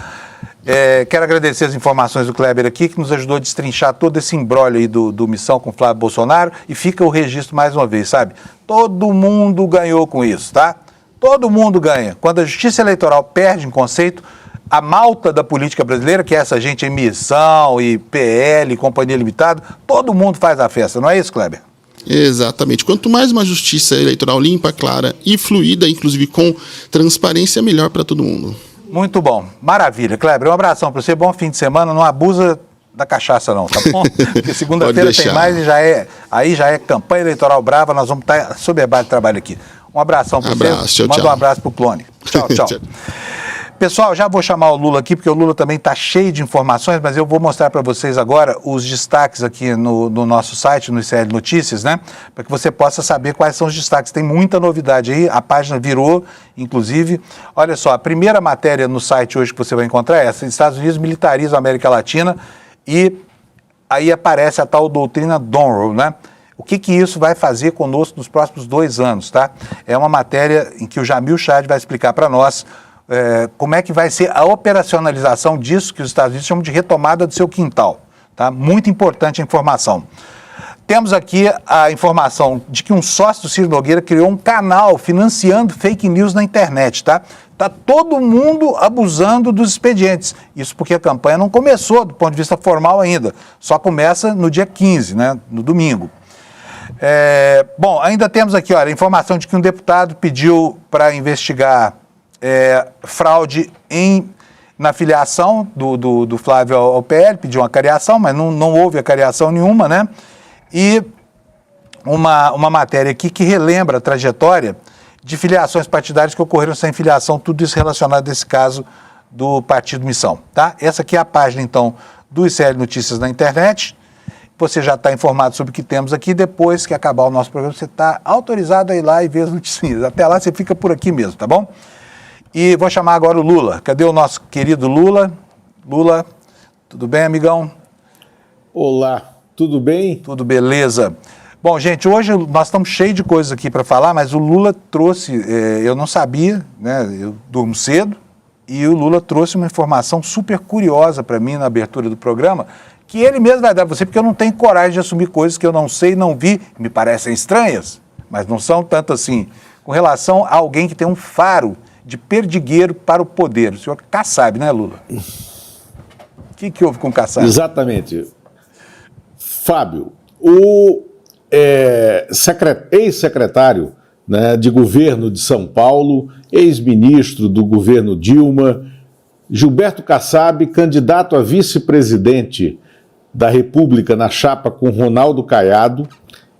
A: Quero agradecer as informações do Kleber aqui, que nos ajudou a destrinchar todo esse imbróglio aí do Missão com o Flávio Bolsonaro, e fica o registro mais uma vez, sabe? Todo mundo ganhou com isso, tá? Todo mundo ganha. Quando a Justiça Eleitoral perde em conceito, a malta da política brasileira, que é essa gente em Missão e PL, Companhia Limitada, todo mundo faz a festa, não é isso, Kleber?
C: Exatamente. Quanto mais uma justiça eleitoral limpa, clara e fluida, inclusive com transparência, melhor para todo mundo.
A: Muito bom. Maravilha, Kleber. Um abração para você. Bom fim de semana. Não abusa da cachaça não, tá bom? Porque segunda-feira tem mais e já é campanha eleitoral brava. Nós vamos estar sob a de trabalho aqui. Um abração para você.
C: Tchau,
A: Manda
C: tchau.
A: um abraço pro Clone. Tchau, tchau. Pessoal, já vou chamar o Lula aqui, porque o Lula também está cheio de informações, mas eu vou mostrar para vocês agora os destaques aqui no nosso site, no ICL Notícias, né? Para que você possa saber quais são os destaques. Tem muita novidade aí, a página virou, inclusive. Olha só, a primeira matéria no site hoje que você vai encontrar é essa: Estados Unidos militarizam a América Latina, e aí aparece a tal doutrina Monroe, né? O que isso vai fazer conosco nos próximos 2 anos, tá? É uma matéria em que o Jamil Chad vai explicar para nós como é que vai ser a operacionalização disso que os Estados Unidos chamam de retomada do seu quintal, tá? Muito importante a informação. Temos aqui a informação de que um sócio do Ciro Nogueira criou um canal financiando fake news na internet, tá? Tá todo mundo abusando dos expedientes. Isso porque a campanha não começou do ponto de vista formal ainda. Só começa no dia 15, né? No domingo. Bom, ainda temos aqui, olha, a informação de que um deputado pediu para investigar fraude na filiação do Flávio ao PL, pediu uma cariação, mas não houve cariação nenhuma, né? E uma matéria aqui que relembra a trajetória de filiações partidárias que ocorreram sem filiação, tudo isso relacionado a esse caso do Partido Missão, tá? Essa aqui é a página, então, do ICL Notícias na internet. Você já está informado sobre o que temos aqui. Depois que acabar o nosso programa, você está autorizado a ir lá e ver as notícias. Até lá, você fica por aqui mesmo, tá bom? E vou chamar agora o Lula. Cadê o nosso querido Lula? Lula, tudo bem, amigão?
B: Olá, tudo bem?
A: Tudo beleza. Bom, gente, hoje nós estamos cheios de coisas aqui para falar, mas o Lula trouxe, eu não sabia, né? Eu durmo cedo, e o Lula trouxe uma informação super curiosa para mim na abertura do programa, que ele mesmo vai dar para você, porque eu não tenho coragem de assumir coisas que eu não sei, não vi, me parecem estranhas, mas não são tanto assim, com relação a alguém que tem um faro de perdigueiro para o poder. O senhor Kassab, né, Lula? O que houve com o Kassab?
B: Exatamente. Fábio, o ex-secretário, né, de governo de São Paulo, ex-ministro do governo Dilma, Gilberto Kassab, candidato a vice-presidente da República na chapa com Ronaldo Caiado,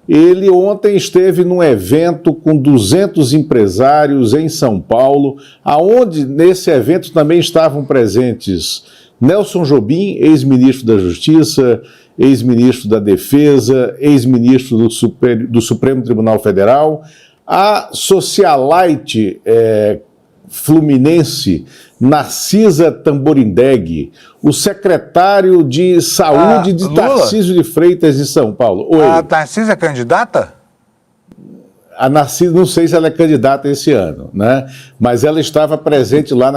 B: ele ontem esteve num evento com 200 empresários em São Paulo, aonde nesse evento também estavam presentes Nelson Jobim, ex-ministro da Justiça, ex-ministro da Defesa, ex-ministro do Supremo Tribunal Federal, a socialite fluminense Narcisa Tamborindeg, o secretário de Saúde de Tarcísio de Freitas de São Paulo. Oi.
A: A Narcisa é candidata?
B: A Narcisa, não sei se ela é candidata esse ano, né? Mas ela estava presente lá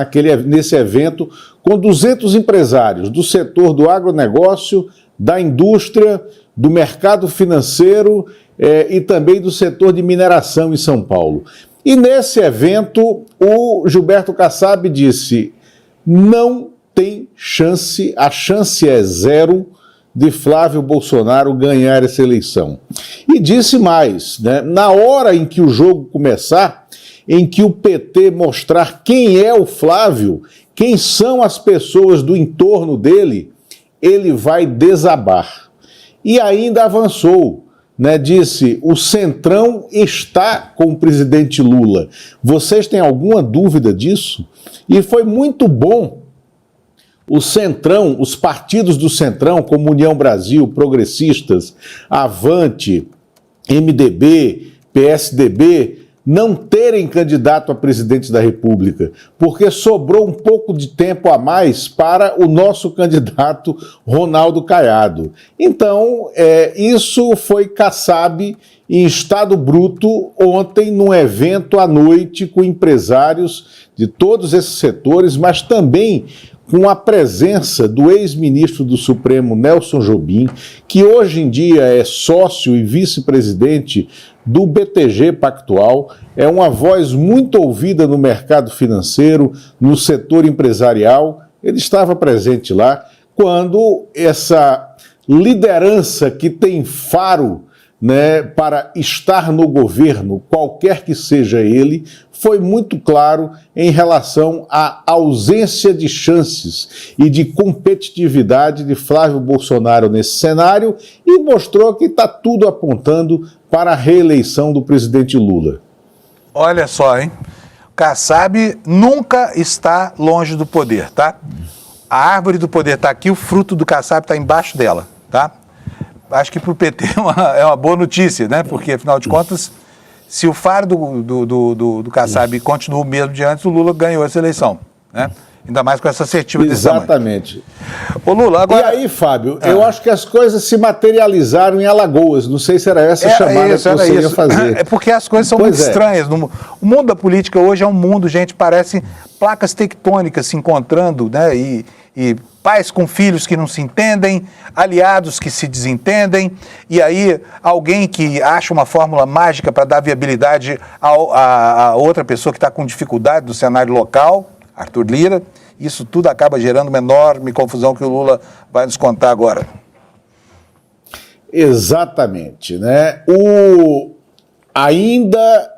B: nesse evento com 200 empresários do setor do agronegócio, da indústria, do mercado financeiro e também do setor de mineração em São Paulo. E nesse evento, o Gilberto Kassab disse: não tem chance, a chance é zero de Flávio Bolsonaro ganhar essa eleição. E disse mais, né? Na hora em que o jogo começar, em que o PT mostrar quem é o Flávio, quem são as pessoas do entorno dele, ele vai desabar. E ainda avançou, né, disse, o Centrão está com o presidente Lula. Vocês têm alguma dúvida disso? E foi muito bom o Centrão, os partidos do Centrão, como União Brasil, Progressistas, Avante, MDB, PSDB, não terem candidato a presidente da República, porque sobrou um pouco de tempo a mais para o nosso candidato Ronaldo Caiado. Então, isso foi Kassab em estado bruto ontem num evento à noite com empresários de todos esses setores, mas também com a presença do ex-ministro do Supremo, Nelson Jobim, que hoje em dia é sócio e vice-presidente do BTG Pactual, é uma voz muito ouvida no mercado financeiro, no setor empresarial. Ele estava presente lá quando essa liderança que tem faro, né, para estar no governo, qualquer que seja ele, foi muito claro em relação à ausência de chances e de competitividade de Flávio Bolsonaro nesse cenário e mostrou que está tudo apontando para a reeleição do presidente Lula.
A: Olha só, hein? Kassab nunca está longe do poder, tá? A árvore do poder está aqui, o fruto do Kassab está embaixo dela, tá? Acho que para o PT é uma boa notícia, né? Porque, afinal de contas, se o faro do Kassab continua o mesmo de antes, o Lula ganhou essa eleição, né? Ainda mais com essa assertiva desse tamanho.
B: Exatamente.
A: Ô Lula, agora...
B: E aí, Fábio, eu acho que as coisas se materializaram em Alagoas. Não sei se era essa chamada que você ia fazer.
A: É porque as coisas são muito estranhas. O mundo da política hoje é um mundo, gente, parece placas tectônicas se encontrando, né? E pais com filhos que não se entendem, aliados que se desentendem, e aí alguém que acha uma fórmula mágica para dar viabilidade a outra pessoa que está com dificuldade do cenário local, Arthur Lira. Isso tudo acaba gerando uma enorme confusão que o Lula vai nos contar agora.
B: Exatamente, né? Ainda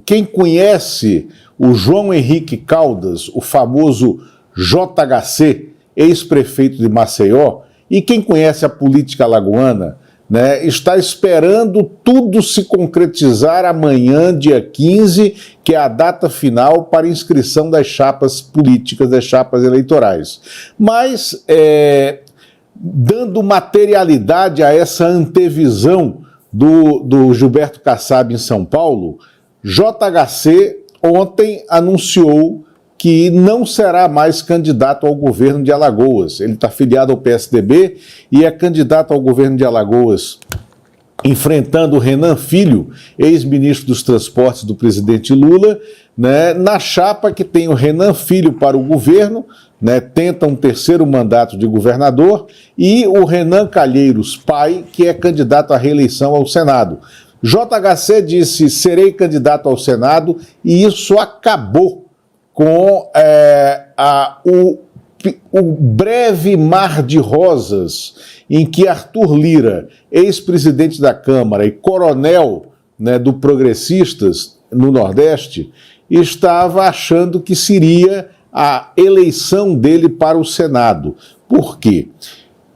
B: quem conhece o João Henrique Caldas, o famoso JHC, ex-prefeito de Maceió, e quem conhece a política alagoana, né, está esperando tudo se concretizar amanhã, dia 15, que é a data final para inscrição das chapas políticas, das chapas eleitorais. Mas, dando materialidade a essa antevisão do Gilberto Kassab em São Paulo, JHC ontem anunciou que não será mais candidato ao governo de Alagoas. Ele está filiado ao PSDB e é candidato ao governo de Alagoas, enfrentando o Renan Filho, ex-ministro dos Transportes do presidente Lula, né, na chapa que tem o Renan Filho para o governo, né, tenta um terceiro mandato de governador, e o Renan Calheiros, pai, que é candidato à reeleição ao Senado. JHC disse, serei candidato ao Senado, e isso acabou com o breve mar de rosas em que Arthur Lira, ex-presidente da Câmara e coronel, né, do Progressistas no Nordeste, estava achando que seria a eleição dele para o Senado. Por quê?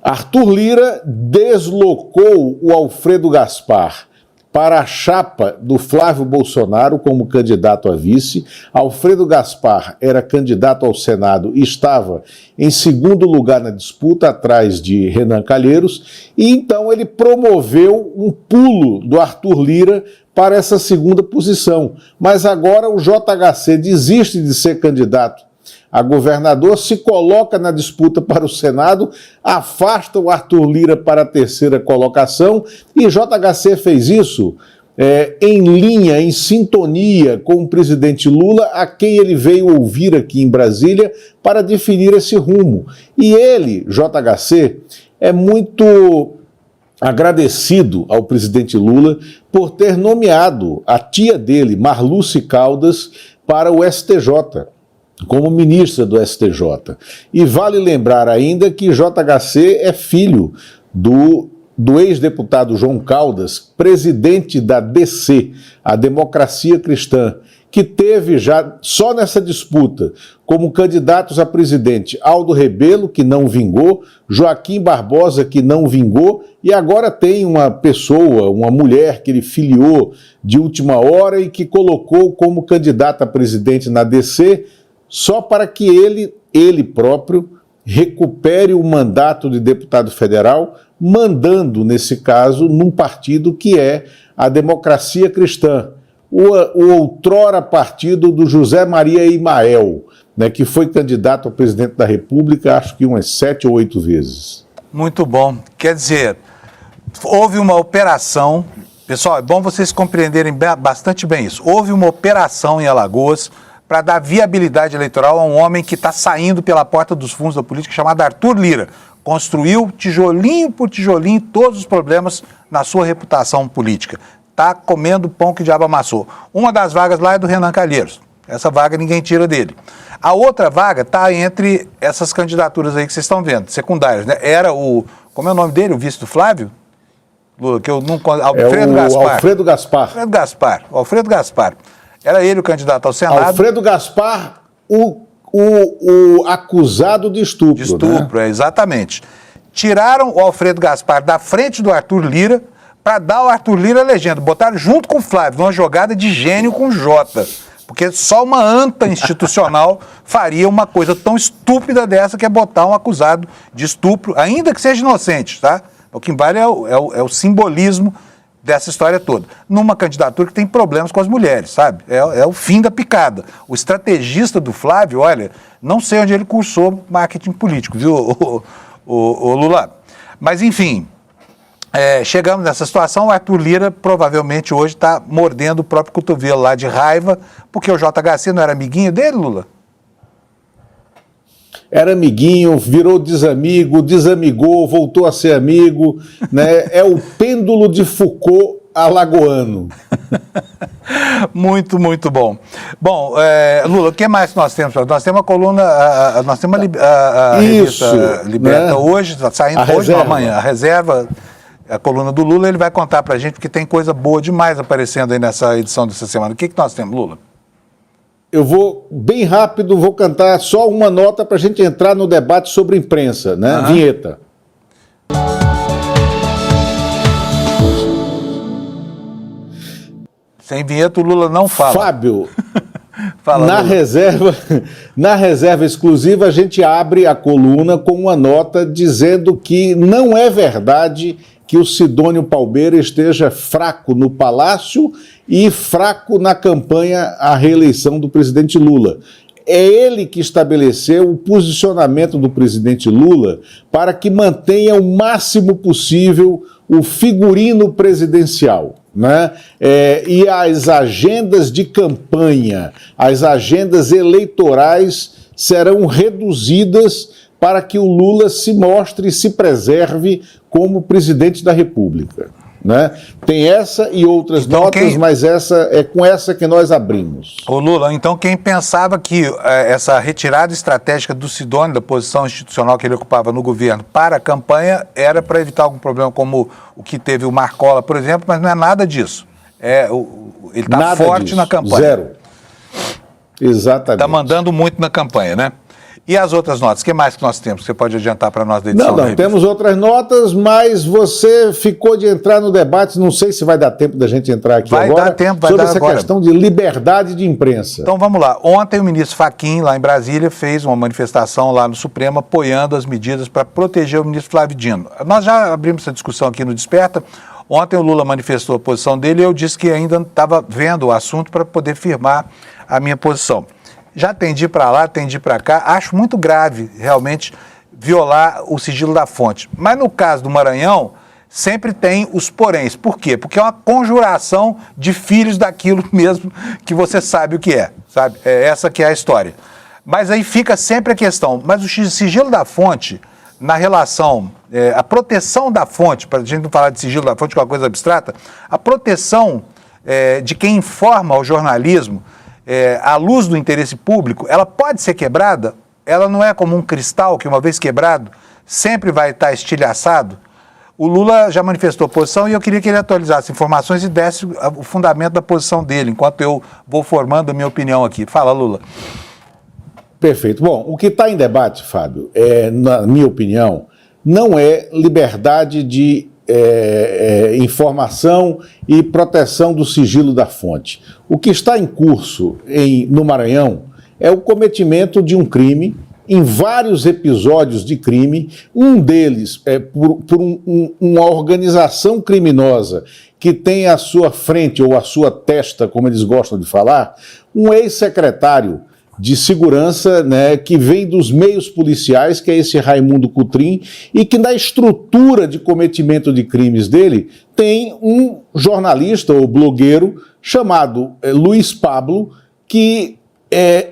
B: Arthur Lira deslocou o Alfredo Gaspar para a chapa do Flávio Bolsonaro como candidato a vice. Alfredo Gaspar era candidato ao Senado e estava em segundo lugar na disputa, atrás de Renan Calheiros, e então ele promoveu um pulo do Arthur Lira para essa segunda posição. Mas agora o JHC desiste de ser candidato a governador, se coloca na disputa para o Senado, afasta o Arthur Lira para a terceira colocação, e JHC fez isso em linha, em sintonia com o presidente Lula, a quem ele veio ouvir aqui em Brasília para definir esse rumo. E ele, JHC, é muito agradecido ao presidente Lula por ter nomeado a tia dele, Marluce Caldas, para o STJ, como ministra do STJ. E vale lembrar ainda que JHC é filho do do ex-deputado João Caldas, presidente da DC, a Democracia Cristã, que teve já, só nessa disputa, como candidatos a presidente, Aldo Rebelo, que não vingou, Joaquim Barbosa, que não vingou, e agora tem uma pessoa, uma mulher que ele filiou de última hora e que colocou como candidata a presidente na DC, só para que ele próprio recupere o mandato de deputado federal, mandando, nesse caso, num partido que é a Democracia Cristã, o outrora partido do José Maria Imael, né, que foi candidato a presidente da República, acho que umas 7 ou 8 vezes.
A: Muito bom. Quer dizer, houve uma operação, pessoal, é bom vocês compreenderem bastante bem isso. Houve uma operação em Alagoas para dar viabilidade eleitoral a um homem que está saindo pela porta dos fundos da política, chamado Arthur Lira. Construiu, tijolinho por tijolinho, todos os problemas na sua reputação política. Está comendo pão que o diabo amassou. Uma das vagas lá é do Renan Calheiros. Essa vaga ninguém tira dele. A outra vaga está entre essas candidaturas aí que vocês estão vendo, secundárias, né? Era o... Como é o nome dele? O vice do Flávio? Que eu não... Alfredo Gaspar.
B: Alfredo Gaspar.
A: Alfredo Gaspar. Alfredo Gaspar. Era ele o candidato ao Senado.
B: Alfredo Gaspar, o acusado de estupro.
A: De estupro, né? Exatamente. Tiraram o Alfredo Gaspar da frente do Arthur Lira para dar o Arthur Lira a legenda. Botaram junto com o Flávio, numa jogada de gênio com Jota. Porque só uma anta institucional faria uma coisa tão estúpida dessa, que é botar um acusado de estupro, ainda que seja inocente, tá? O que vale é o simbolismo dessa história toda. Numa candidatura que tem problemas com as mulheres, sabe? É o fim da picada. O estrategista do Flávio, olha, não sei onde ele cursou marketing político, viu, o Lula? Mas, enfim... chegamos nessa situação, o Arthur Lira provavelmente hoje está mordendo o próprio cotovelo lá de raiva, porque o JHC não era amiguinho dele, Lula?
B: Era amiguinho, virou desamigo, desamigou, voltou a ser amigo, né? É o pêndulo de Foucault alagoano.
A: Muito, muito bom. Bom, Lula, o que mais que nós temos? Nós temos uma coluna, nós temos a revista Liberta, né? Hoje, está saindo hoje ou amanhã, a reserva... A coluna do Lula, ele vai contar pra gente, porque tem coisa boa demais aparecendo aí nessa edição dessa semana. O que nós temos, Lula?
B: Eu vou, bem rápido, vou cantar só uma nota pra gente entrar no debate sobre imprensa, né? Vinheta.
A: Sem vinheta, o Lula não fala.
B: Fábio,
A: fala,
B: na reserva exclusiva, a gente abre a coluna com uma nota dizendo que não é verdade que o Sidônio Palmeira esteja fraco no Palácio e fraco na campanha à reeleição do presidente Lula. É ele que estabeleceu o posicionamento do presidente Lula para que mantenha o máximo possível o figurino presidencial, né? E as agendas de campanha, as agendas eleitorais serão reduzidas para que o Lula se mostre e se preserve como presidente da República, né? Tem essa e outras
A: então,
B: notas, mas essa é com essa que nós abrimos.
A: Ô Lula, então quem pensava que essa retirada estratégica do Sidônio, da posição institucional que ele ocupava no governo, para a campanha, era para evitar algum problema como o que teve o Marcola, por exemplo, mas não é nada disso. Ele está forte disso. Na campanha.
B: Zero. Exatamente.
A: Está mandando muito na campanha, né? E as outras notas? O que mais que nós temos que você pode adiantar para nós da edição?
B: Não, temos outras notas, mas você ficou de entrar no debate, não sei se vai dar tempo da gente entrar aqui agora.
A: Vai dar tempo, vai
B: sobre
A: dar
B: essa
A: agora.
B: Questão de liberdade de imprensa.
A: Então vamos lá. Ontem o ministro Fachin, lá em Brasília, fez uma manifestação lá no Supremo apoiando as medidas para proteger o ministro Flávio Dino. Nós já abrimos essa discussão aqui no Desperta. Ontem o Lula manifestou a posição dele e eu disse que ainda estava vendo o assunto para poder firmar a minha posição. Já atendi para lá, atendi para cá, acho muito grave realmente violar o sigilo da fonte. Mas no caso do Maranhão, sempre tem os poréns. Por quê? Porque é uma conjuração de filhos daquilo mesmo que você sabe o que é, sabe? Essa que é a história. Mas aí fica sempre a questão, mas o sigilo da fonte, na relação, a proteção da fonte, para a gente não falar de sigilo da fonte, que é uma coisa abstrata, a proteção de quem informa o jornalismo, à luz do interesse público, ela pode ser quebrada, ela não é como um cristal que uma vez quebrado sempre vai estar estilhaçado. O Lula já manifestou posição e eu queria que ele atualizasse informações e desse o fundamento da posição dele, enquanto eu vou formando a minha opinião aqui. Fala, Lula.
B: Perfeito. Bom, o que está em debate, Fábio, na minha opinião, não é liberdade de informação e proteção do sigilo da fonte. O que está em curso no Maranhão é o cometimento de um crime, em vários episódios de crime, um deles por uma organização criminosa que tem à sua frente, ou à sua testa, como eles gostam de falar, um ex-secretário de segurança, né, que vem dos meios policiais, que é esse Raimundo Cutrim, e que na estrutura de cometimento de crimes dele tem um jornalista ou blogueiro chamado Luiz Pablo, que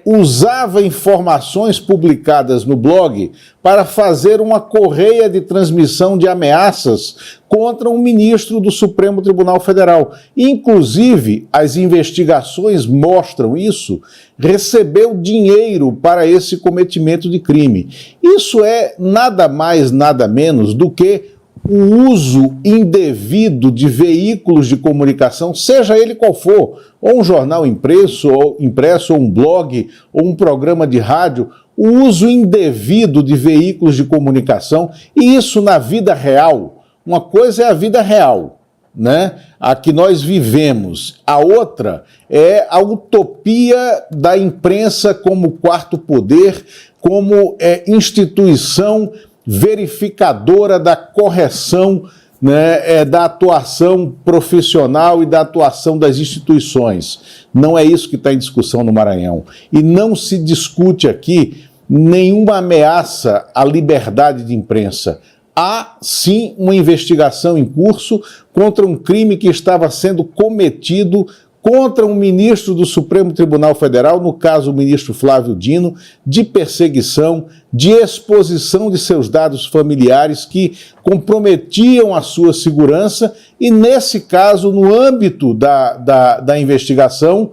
B: usava informações publicadas no blog para fazer uma correia de transmissão de ameaças contra um ministro do Supremo Tribunal Federal. Inclusive, as investigações mostram isso, recebeu dinheiro para esse cometimento de crime. Isso é nada mais, nada menos do que o uso indevido de veículos de comunicação, seja ele qual for, ou um jornal impresso, ou um blog, ou um programa de rádio, o uso indevido de veículos de comunicação, e isso na vida real. Uma coisa é a vida real, né? A que nós vivemos. A outra é a utopia da imprensa como quarto poder, como instituição verificadora da correção, né, da atuação profissional e da atuação das instituições. Não é isso que está em discussão no Maranhão. E não se discute aqui nenhuma ameaça à liberdade de imprensa. Há, sim, uma investigação em curso contra um crime que estava sendo cometido contra um ministro do Supremo Tribunal Federal, no caso o ministro Flávio Dino, de perseguição, de exposição de seus dados familiares que comprometiam a sua segurança e, nesse caso, no âmbito da investigação,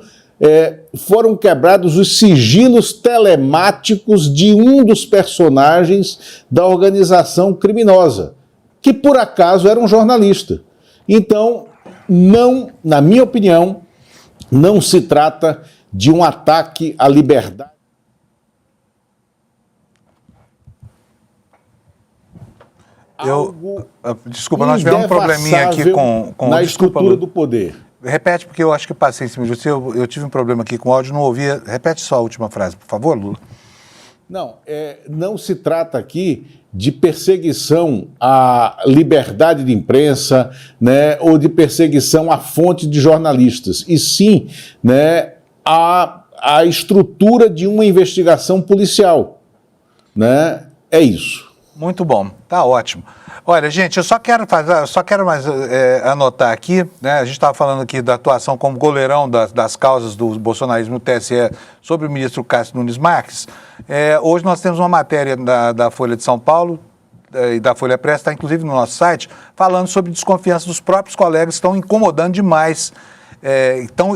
B: foram quebrados os sigilos telemáticos de um dos personagens da organização criminosa, que por acaso era um jornalista. Então, não, na minha opinião, não se trata de um ataque à liberdade.
A: Desculpa, nós tivemos um probleminha aqui com
B: na estrutura do poder.
A: Repete, porque eu acho que passei em cima de você. Eu tive um problema aqui com o áudio, não ouvia. Repete só a última frase, por favor, Lula.
B: Não, não se trata aqui de perseguição à liberdade de imprensa, né, ou de perseguição à fonte de jornalistas, e sim, né, a estrutura de uma investigação policial. Né? É isso.
A: Muito bom, tá ótimo. Olha, gente, eu só quero mais anotar aqui, né? A gente estava falando aqui da atuação como goleirão das causas do bolsonarismo no TSE sobre o ministro Cássio Nunes Marques. Hoje nós temos uma matéria da Folha de São Paulo e da Folha Press, está inclusive no nosso site, falando sobre desconfiança dos próprios colegas que estão incomodando demais,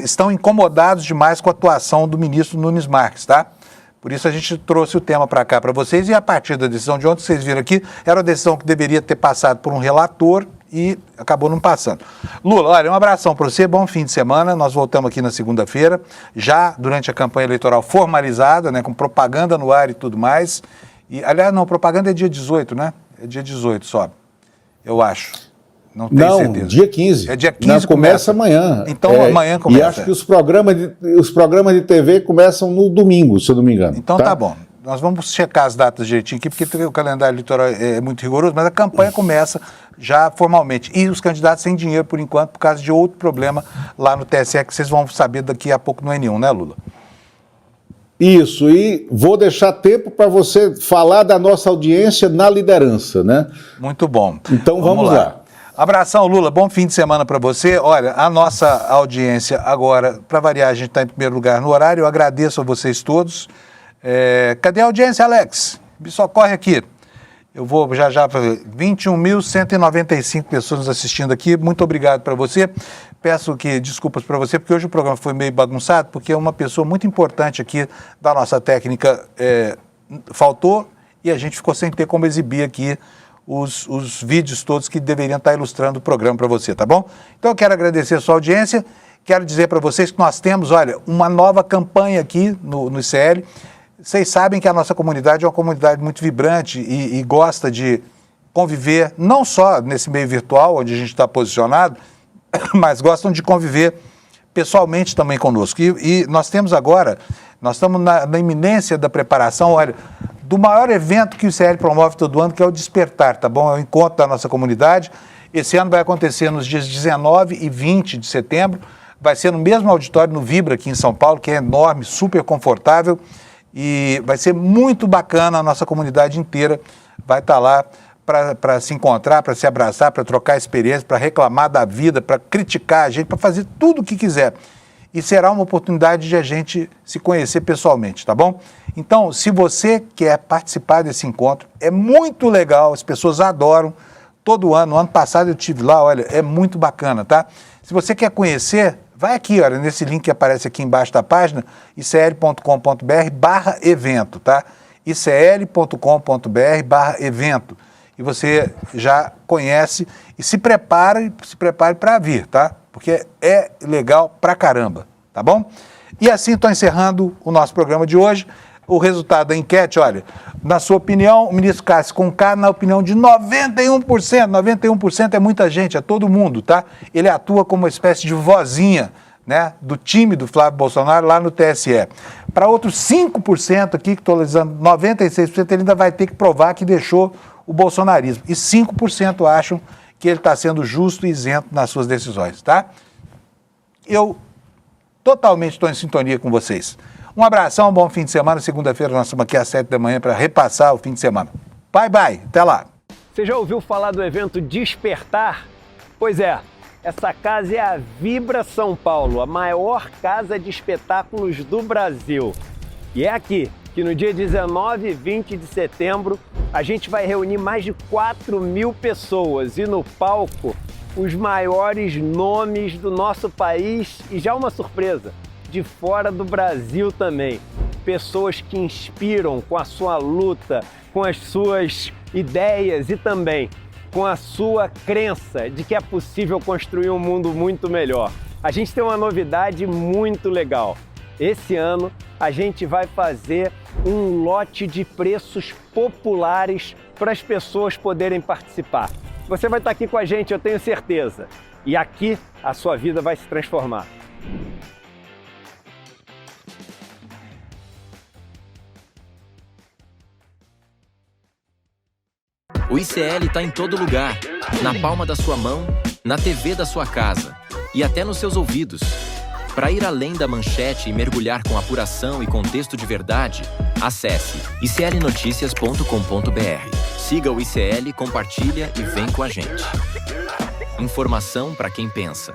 A: estão incomodados demais com a atuação do ministro Nunes Marques, tá? Por isso a gente trouxe o tema para cá para vocês e a partir da decisão de ontem, vocês viram aqui, era uma decisão que deveria ter passado por um relator e acabou não passando. Lula, olha, um abração para você, bom fim de semana, nós voltamos aqui na segunda-feira, já durante a campanha eleitoral formalizada, né, com propaganda no ar e tudo mais. E, aliás, não, propaganda é dia 18, né? É dia 18 só, eu acho. Não tenho certeza.
B: Dia 15.
A: É dia 15
B: começa amanhã.
A: Então amanhã começa.
B: E acho que os programas de TV começam no domingo, se eu não me engano.
A: Então tá bom. Nós vamos checar as datas direitinho aqui, porque o calendário eleitoral é muito rigoroso, mas a campanha começa já formalmente. E os candidatos sem dinheiro, por enquanto, por causa de outro problema lá no TSE, que vocês vão saber daqui a pouco no N1, né, Lula?
B: Isso, e vou deixar tempo para você falar da nossa audiência na liderança, né?
A: Muito bom.
B: Então vamos lá.
A: Abração, Lula, bom fim de semana para você. Olha, a nossa audiência agora, para variar, a gente está em primeiro lugar no horário, eu agradeço a vocês todos. Cadê a audiência, Alex? Me socorre aqui. Eu vou já 21.195 pessoas nos assistindo aqui, muito obrigado para você. Peço desculpas para você, porque hoje o programa foi meio bagunçado, porque uma pessoa muito importante aqui da nossa técnica faltou e a gente ficou sem ter como exibir aqui os vídeos todos que deveriam estar ilustrando o programa para você, tá bom? Então eu quero agradecer a sua audiência, quero dizer para vocês que nós temos, olha, uma nova campanha aqui no ICL. Vocês sabem que a nossa comunidade é uma comunidade muito vibrante e gosta de conviver, não só nesse meio virtual, onde a gente está posicionado, mas gostam de conviver pessoalmente também conosco. E nós temos agora, nós estamos na iminência da preparação, olha, do maior evento que o ICL promove todo ano, que é o Despertar, tá bom? É o encontro da nossa comunidade. Esse ano vai acontecer nos dias 19 e 20 de setembro, vai ser no mesmo auditório, no Vibra, aqui em São Paulo, que é enorme, super confortável, e vai ser muito bacana, a nossa comunidade inteira vai estar lá para se encontrar, para se abraçar, para trocar experiência, para reclamar da vida, para criticar a gente, para fazer tudo o que quiser. E será uma oportunidade de a gente se conhecer pessoalmente, tá bom? Então, se você quer participar desse encontro, é muito legal, as pessoas adoram. Todo ano, no ano passado eu estive lá, olha, é muito bacana, tá? Se você quer conhecer, vai aqui, olha, nesse link que aparece aqui embaixo da página, icl.com.br/evento, tá? icl.com.br/evento. E você já conhece e se prepare para vir, tá? Porque é legal pra caramba, tá bom? E assim estou encerrando o nosso programa de hoje. O resultado da enquete, olha, na sua opinião, o ministro Cássio Conká, na opinião de 91%, 91% é muita gente, é todo mundo, tá? Ele atua como uma espécie de vozinha, né, do time do Flávio Bolsonaro lá no TSE. Para outros 5% aqui, que estou analisando, 96%, ele ainda vai ter que provar que deixou o bolsonarismo. E 5% acham que ele está sendo justo e isento nas suas decisões, tá? Eu totalmente estou em sintonia com vocês. Um abração, um bom fim de semana. Segunda-feira nós estamos aqui às 7 da manhã para repassar o fim de semana. Bye, bye. Até lá.
E: Você já ouviu falar do evento Despertar? Pois é, essa casa é a Vibra São Paulo, a maior casa de espetáculos do Brasil. E é aqui que no dia 19 e 20 de setembro a gente vai reunir mais de 4.000 pessoas e no palco os maiores nomes do nosso país e já uma surpresa, de fora do Brasil também. Pessoas que inspiram com a sua luta, com as suas ideias e também com a sua crença de que é possível construir um mundo muito melhor. A gente tem uma novidade muito legal. Esse ano a gente vai fazer um lote de preços populares para as pessoas poderem participar. Você vai estar aqui com a gente, eu tenho certeza. E aqui a sua vida vai se transformar.
F: O ICL está em todo lugar, na palma da sua mão, na TV da sua casa e até nos seus ouvidos. Para ir além da manchete e mergulhar com apuração e contexto de verdade, acesse iclnoticias.com.br. Siga o ICL, compartilha e vem com a gente. Informação para quem pensa.